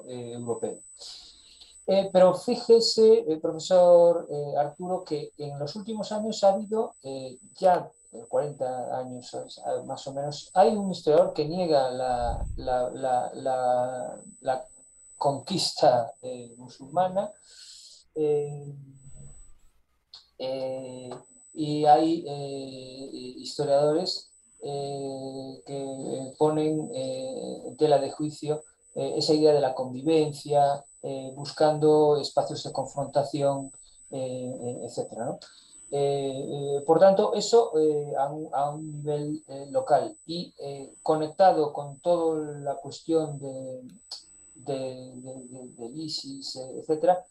europeo. Pero fíjese, profesor Arturo, que en los últimos años ha habido, ya 40 años más o menos, hay un historiador que niega la conquista musulmana, y hay historiadores que ponen en tela de juicio esa idea de la convivencia, buscando espacios de confrontación, etcétera, ¿no? Por tanto, eso a un nivel local y conectado con toda la cuestión del ISIS, etcétera,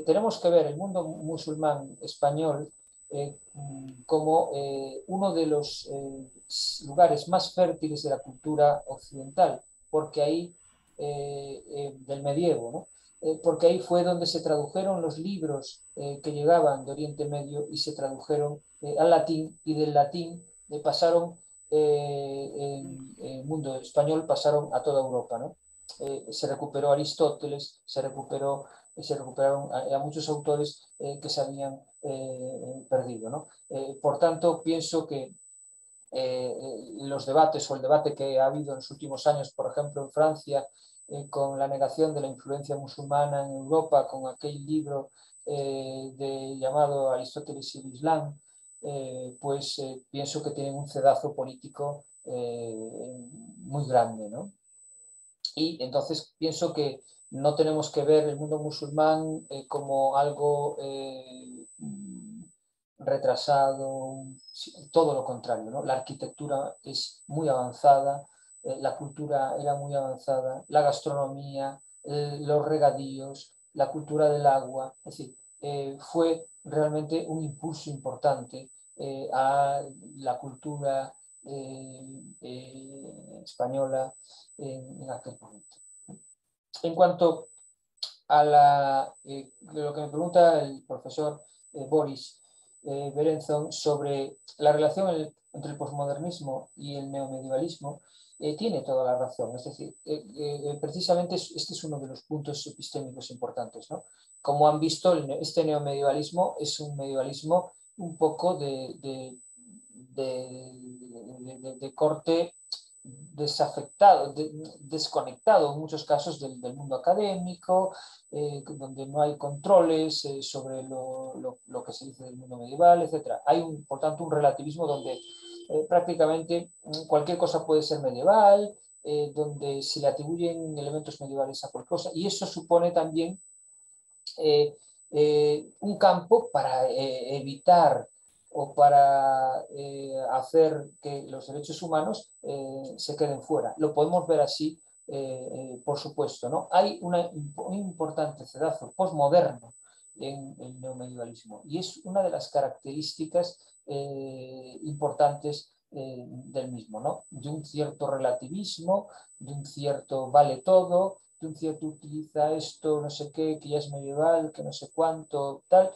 tenemos que ver el mundo musulmán español como uno de los lugares más fértiles de la cultura occidental, porque ahí, del medievo, ¿no? Porque ahí fue donde se tradujeron los libros que llegaban de Oriente Medio y se tradujeron al latín, y del latín pasaron en el mundo español, pasaron a toda Europa, ¿no? Se recuperó Aristóteles, se recuperaron a muchos autores que se habían perdido, ¿no? Por tanto, pienso que los debates, o el debate que ha habido en los últimos años, por ejemplo, en Francia, con la negación de la influencia musulmana en Europa, con aquel libro llamado Aristóteles y el Islam, pues pienso que tienen un cedazo político muy grande, ¿no? Y entonces pienso que no tenemos que ver el mundo musulmán como algo retrasado, todo lo contrario, ¿no? La arquitectura es muy avanzada, la cultura era muy avanzada, la gastronomía, los regadíos, la cultura del agua, es decir, fue realmente un impulso importante a la cultura española en aquel momento. En cuanto a lo que me pregunta el profesor Boris Berenzon sobre la relación entre el posmodernismo y el neomedievalismo, tiene toda la razón. Es decir, precisamente este es uno de los puntos epistémicos importantes, ¿no? Como han visto, este neomedievalismo es un medievalismo un poco de corte desafectado, desconectado en muchos casos del mundo académico, donde no hay controles sobre lo que se dice del mundo medieval, etc. Hay, por tanto, un relativismo donde prácticamente cualquier cosa puede ser medieval, donde se le atribuyen elementos medievales a cualquier cosa, y eso supone también un campo para evitar o para hacer que los derechos humanos se queden fuera. Lo podemos ver así, por supuesto, ¿no? Hay un importante cedazo postmoderno en el neomedievalismo, y es una de las características importantes del mismo, ¿no? De un cierto relativismo, de un cierto vale todo, de un cierto utiliza esto, no sé qué, que ya es medieval, que no sé cuánto, tal.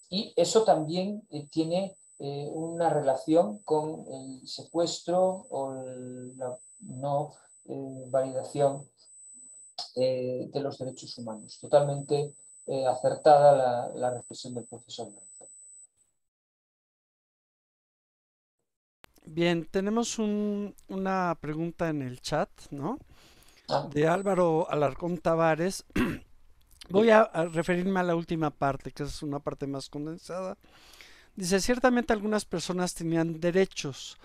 Y eso también tiene una relación con el secuestro o la no validación de los derechos humanos. Totalmente acertada la reflexión del profesor. Bien, tenemos una pregunta en el chat, ¿no? De Álvaro Alarcón Tavares. Voy a referirme a la última parte, que es una parte más condensada. Dice, ciertamente algunas personas tenían derechos,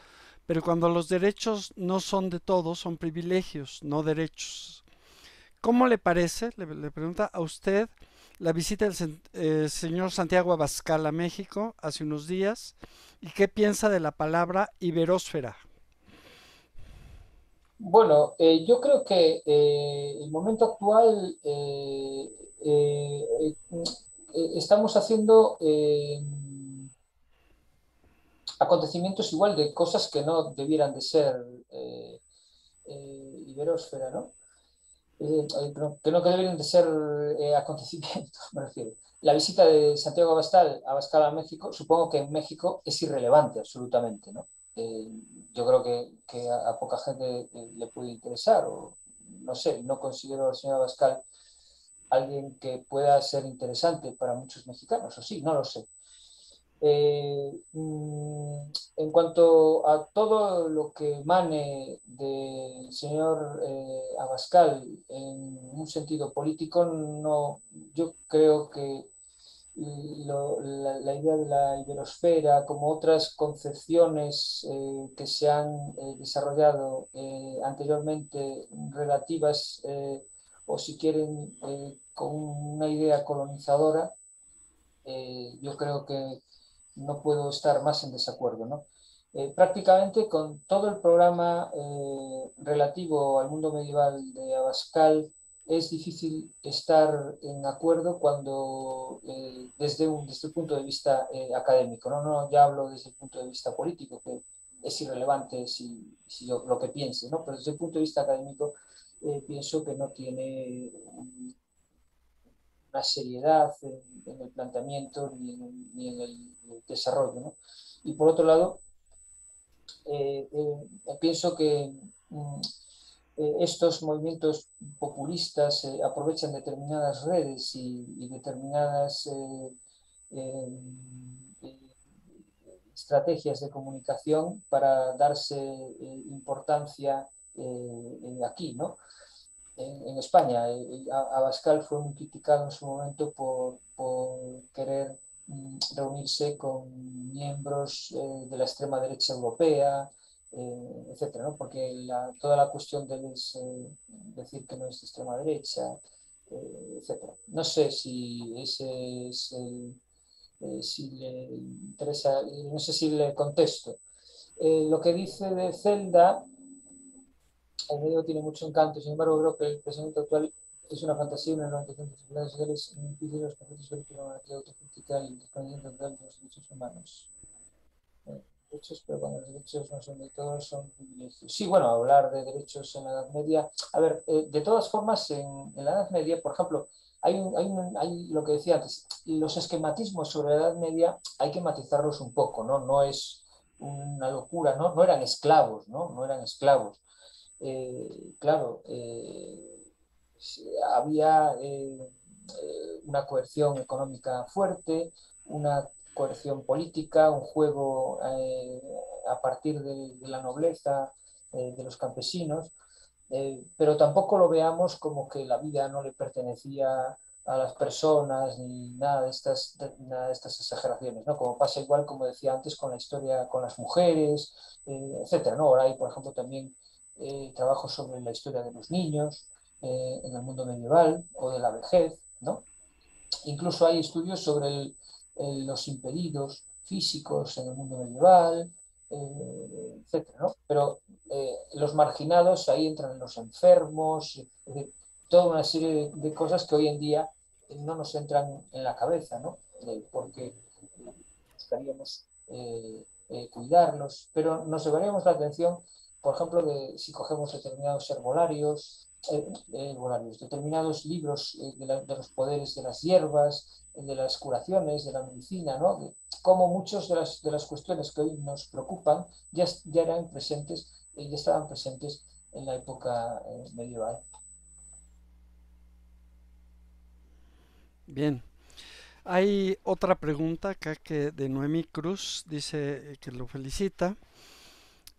pero cuando los derechos no son de todos, son privilegios, no derechos. ¿Cómo le parece, le pregunta a usted, la visita del señor Santiago Abascal a México hace unos días? ¿Y qué piensa de la palabra iberósfera? Bueno, yo creo que el momento actual estamos haciendo acontecimientos igual de cosas que no debieran de ser iberósfera, ¿no? Que no debieran de ser acontecimientos, me refiero. La visita de Santiago Abascal a México, supongo que en México es irrelevante absolutamente, ¿no? Yo creo que a poca gente le puede interesar, o no sé, no considero al señor Abascal alguien que pueda ser interesante para muchos mexicanos, o sí, no lo sé. En cuanto a todo lo que emane del señor Abascal en un sentido político, no, yo creo que la idea de la iberosfera, como otras concepciones que se han desarrollado anteriormente relativas, o si quieren, con una idea colonizadora, yo creo que no puedo estar más en desacuerdo, ¿no? Prácticamente con todo el programa relativo al mundo medieval de Abascal, es difícil estar en acuerdo cuando desde el punto de vista académico, ¿no? No, ya hablo desde el punto de vista político, que es irrelevante si yo lo que piense, ¿no? Pero desde el punto de vista académico pienso que no tiene una seriedad en el planteamiento ni en el desarrollo, ¿no? Y por otro lado, pienso que estos movimientos populistas aprovechan determinadas redes y determinadas estrategias de comunicación para darse importancia aquí, ¿no? En España. Abascal fue muy criticado en su momento por querer reunirse con miembros de la extrema derecha europea, etcétera, ¿no? Porque toda la cuestión de decir que no es de extrema derecha, etcétera. No sé si ese es si le interesa, no sé si le contesto. Lo que dice de Zelda, el medio tiene mucho encanto, sin embargo creo que el pensamiento actual es una fantasía, una organización de sociedades sociales, un edificio de los conceptos históricos de la monarquía autocrítica y independiente de los derechos humanos. Derechos, pero cuando los derechos no son de todos, son privilegios. Sí, bueno, hablar de derechos en la Edad Media. A ver, de todas formas, en la Edad Media, por ejemplo, hay lo que decía antes, los esquematismos sobre la Edad Media hay que matizarlos un poco, ¿no? No es una locura, ¿no? No eran esclavos, ¿no? No eran esclavos. Claro, había una coerción económica fuerte, una coerción política, un juego a partir de la nobleza, de los campesinos, pero tampoco lo veamos como que la vida no le pertenecía a las personas ni nada de estas exageraciones, ¿no? Como pasa igual, como decía antes, con la historia, con las mujeres, etcétera, ¿no? Ahora hay, por ejemplo, también trabajos sobre la historia de los niños en el mundo medieval o de la vejez, ¿no? Incluso hay estudios sobre los impedidos físicos en el mundo medieval, etcétera, ¿no? Pero los marginados, ahí entran los enfermos, es decir, toda una serie de cosas que hoy en día no nos entran en la cabeza, ¿no? Porque buscaríamos cuidarlos, pero nos llevaríamos la atención, por ejemplo, de si cogemos determinados herbolarios, determinados libros de los poderes de las hierbas, de las curaciones, de la medicina, ¿no? De cómo muchas de las cuestiones que hoy nos preocupan ya eran presentes, ya estaban presentes en la época medieval. Bien. Hay otra pregunta acá que de Noemí Cruz, dice que lo felicita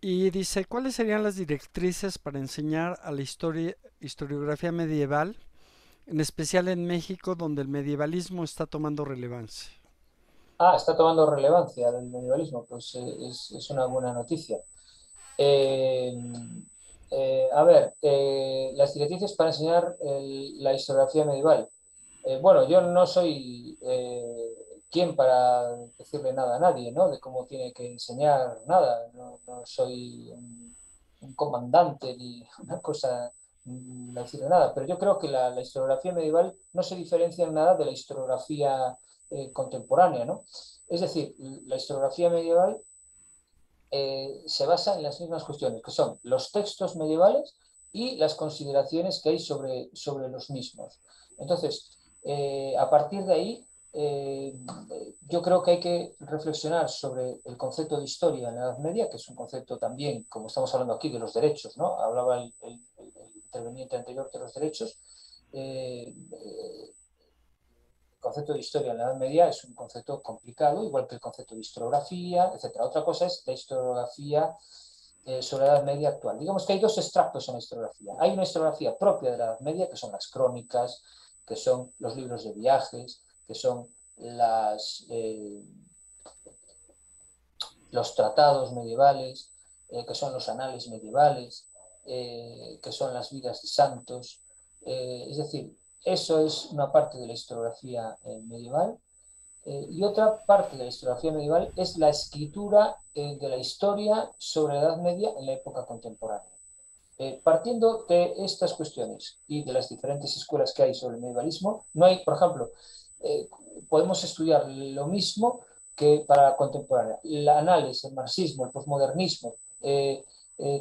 y dice, ¿cuáles serían las directrices para enseñar a la historiografía medieval, en especial en México, donde el medievalismo está tomando relevancia? Está tomando relevancia el medievalismo, pues es una buena noticia. A ver, las directrices para enseñar la historiografía medieval. Bueno, yo no soy quien para decirle nada a nadie, ¿no? De cómo tiene que enseñar nada. No soy un comandante ni una cosa no decirle nada. Pero yo creo que la historiografía medieval no se diferencia en nada de la historiografía contemporánea, ¿no? Es decir, la historiografía medieval se basa en las mismas cuestiones, que son los textos medievales y las consideraciones que hay sobre los mismos. Entonces, a partir de ahí, yo creo que hay que reflexionar sobre el concepto de historia en la Edad Media, que es un concepto también, como estamos hablando aquí, de los derechos, ¿no? Hablaba el interveniente anterior de los derechos. El concepto de historia en la Edad Media es un concepto complicado, igual que el concepto de historiografía, etc. Otra cosa es la historiografía sobre la Edad Media actual. Digamos que hay dos extractos en la historiografía. Hay una historiografía propia de la Edad Media, que son las crónicas, que son los libros de viajes, que son los tratados medievales, que son los anales medievales, que son las vidas de santos. Es decir, eso es una parte de la historiografía medieval. Y otra parte de la historiografía medieval es la escritura de la historia sobre la Edad Media en la época contemporánea. partiendo de estas cuestiones y de las diferentes escuelas que hay sobre el medievalismo, no hay, por ejemplo, podemos estudiar lo mismo que para la contemporánea. El análisis, el marxismo, el posmodernismo,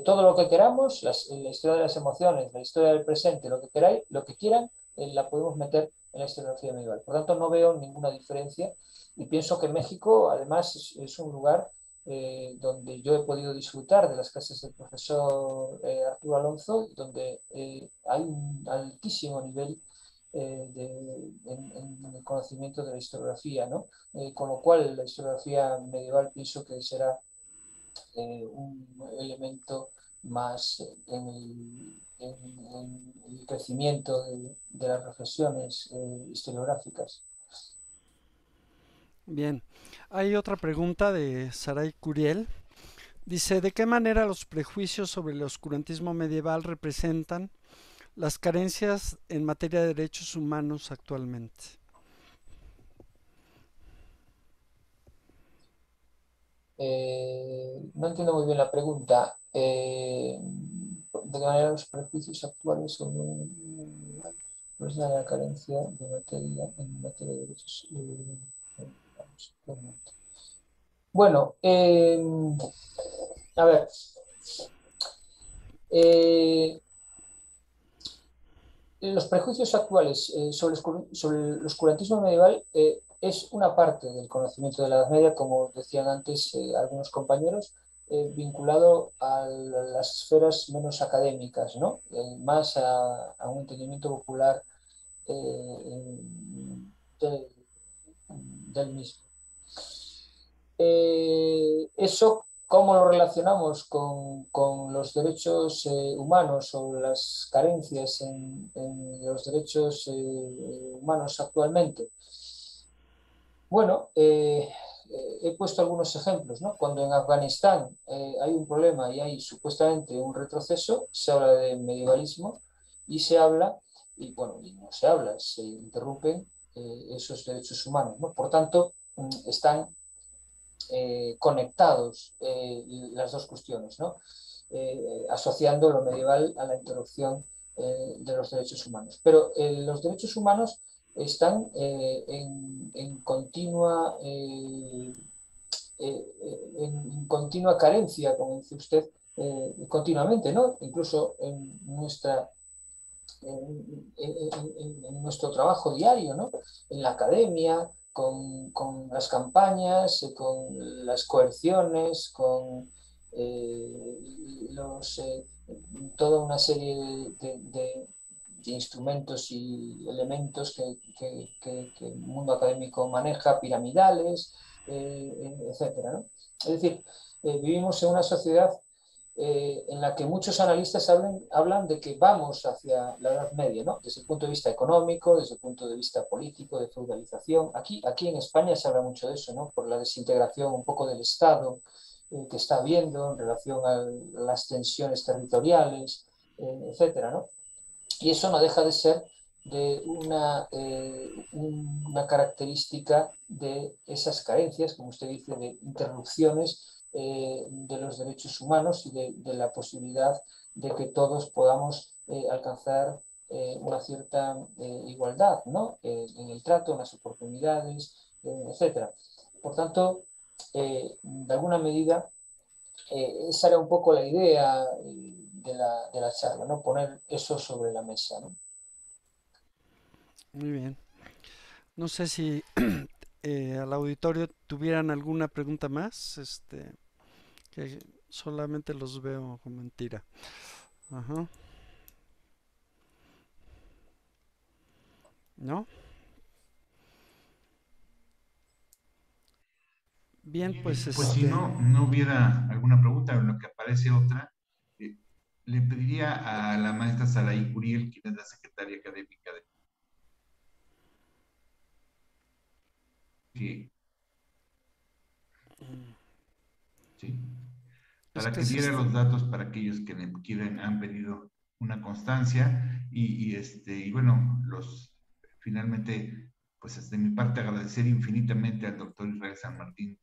todo lo que queramos, la historia de las emociones, la historia del presente, lo que queráis, lo que quieran, la podemos meter en la historiografía medieval. Por tanto, no veo ninguna diferencia y pienso que México, además, es un lugar donde yo he podido disfrutar de las clases del profesor Arturo Alonso, donde hay un altísimo nivel en el conocimiento de la historiografía, ¿no? Con lo cual la historiografía medieval pienso que será un elemento más en el crecimiento de las reflexiones historiográficas. Bien, hay otra pregunta de Saray Curiel. Dice, ¿de qué manera los prejuicios sobre el oscurantismo medieval representan las carencias en materia de derechos humanos actualmente? No entiendo muy bien la pregunta. ¿De qué manera los prejuicios actuales son la carencia de materia en materia de derechos humanos actualmente? Bueno, a ver. Los prejuicios actuales sobre el oscurantismo medieval es una parte del conocimiento de la Edad Media, como decían antes algunos compañeros, vinculado a las esferas menos académicas, ¿no? Más a un entendimiento popular del mismo. Eso, ¿cómo lo relacionamos con los derechos humanos o las carencias en los derechos humanos actualmente? Bueno, he puesto algunos ejemplos, ¿no? Cuando en Afganistán hay un problema y hay supuestamente un retroceso, se habla de medievalismo y se habla, y bueno, y no se habla, se interrumpen esos derechos humanos, ¿no? Por tanto, están conectados las dos cuestiones, ¿no? Asociando lo medieval a la interrupción de los derechos humanos. Pero los derechos humanos están en continua carencia, como dice usted, continuamente, ¿no? Incluso en nuestro trabajo diario, ¿no? En la academia, con las campañas, con las coerciones, con toda una serie de instrumentos y elementos que el mundo académico maneja, piramidales, etcétera, ¿no? Es decir, vivimos en una sociedad en la que muchos analistas hablan de que vamos hacia la Edad Media, ¿no? Desde el punto de vista económico, desde el punto de vista político, de feudalización. Aquí en España se habla mucho de eso, ¿no? Por la desintegración un poco del Estado que está habiendo en relación a las tensiones territoriales, etcétera, ¿no? Y eso no deja de ser de una característica de esas carencias, como usted dice, de interrupciones de los derechos humanos y de la posibilidad de que todos podamos alcanzar una cierta igualdad, ¿no? En el trato, en las oportunidades, etc. Por tanto, de alguna medida, esa era un poco la idea de la charla, ¿no? Poner eso sobre la mesa, ¿no? Muy bien. No sé si al auditorio tuvieran alguna pregunta más, que solamente los veo con mentira. Ajá. ¿No? Bien, pues Pues si no hubiera alguna pregunta, en lo que aparece otra, le pediría a la maestra Saray Curiel, quien es la secretaria académica que ¿sí? Para que diera los datos para aquellos que han pedido una constancia y bueno, finalmente, pues de mi parte agradecer infinitamente al doctor Israel San Martín,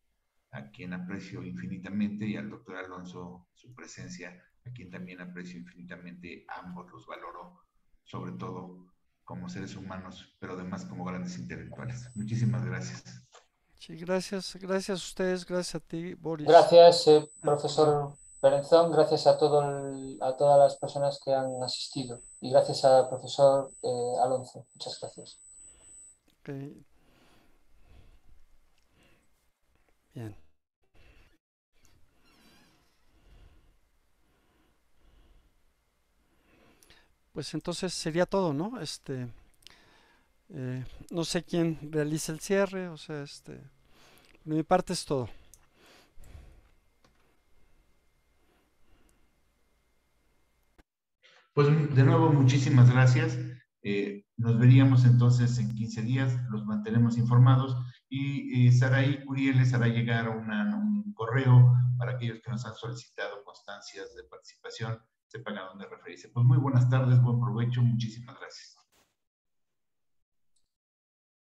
a quien aprecio infinitamente, y al doctor Alonso su presencia a quien también aprecio infinitamente. Ambos los valoro, sobre todo como seres humanos, pero además como grandes intelectuales. Muchísimas gracias. Sí, gracias a ustedes, gracias a ti, Boris. Gracias, profesor Berenzón, gracias a todas las personas que han asistido y gracias al profesor Alonso. Muchas gracias. Okay. Bien. Pues entonces sería todo, ¿no? No sé quién realiza el cierre, o sea, de mi parte es todo. Pues de nuevo, muchísimas gracias. Nos veríamos entonces en 15 días, los mantenemos informados y Saraí Curiel les hará llegar un correo para aquellos que nos han solicitado constancias de participación, sepan a dónde referirse. Pues muy buenas tardes, buen provecho, muchísimas gracias.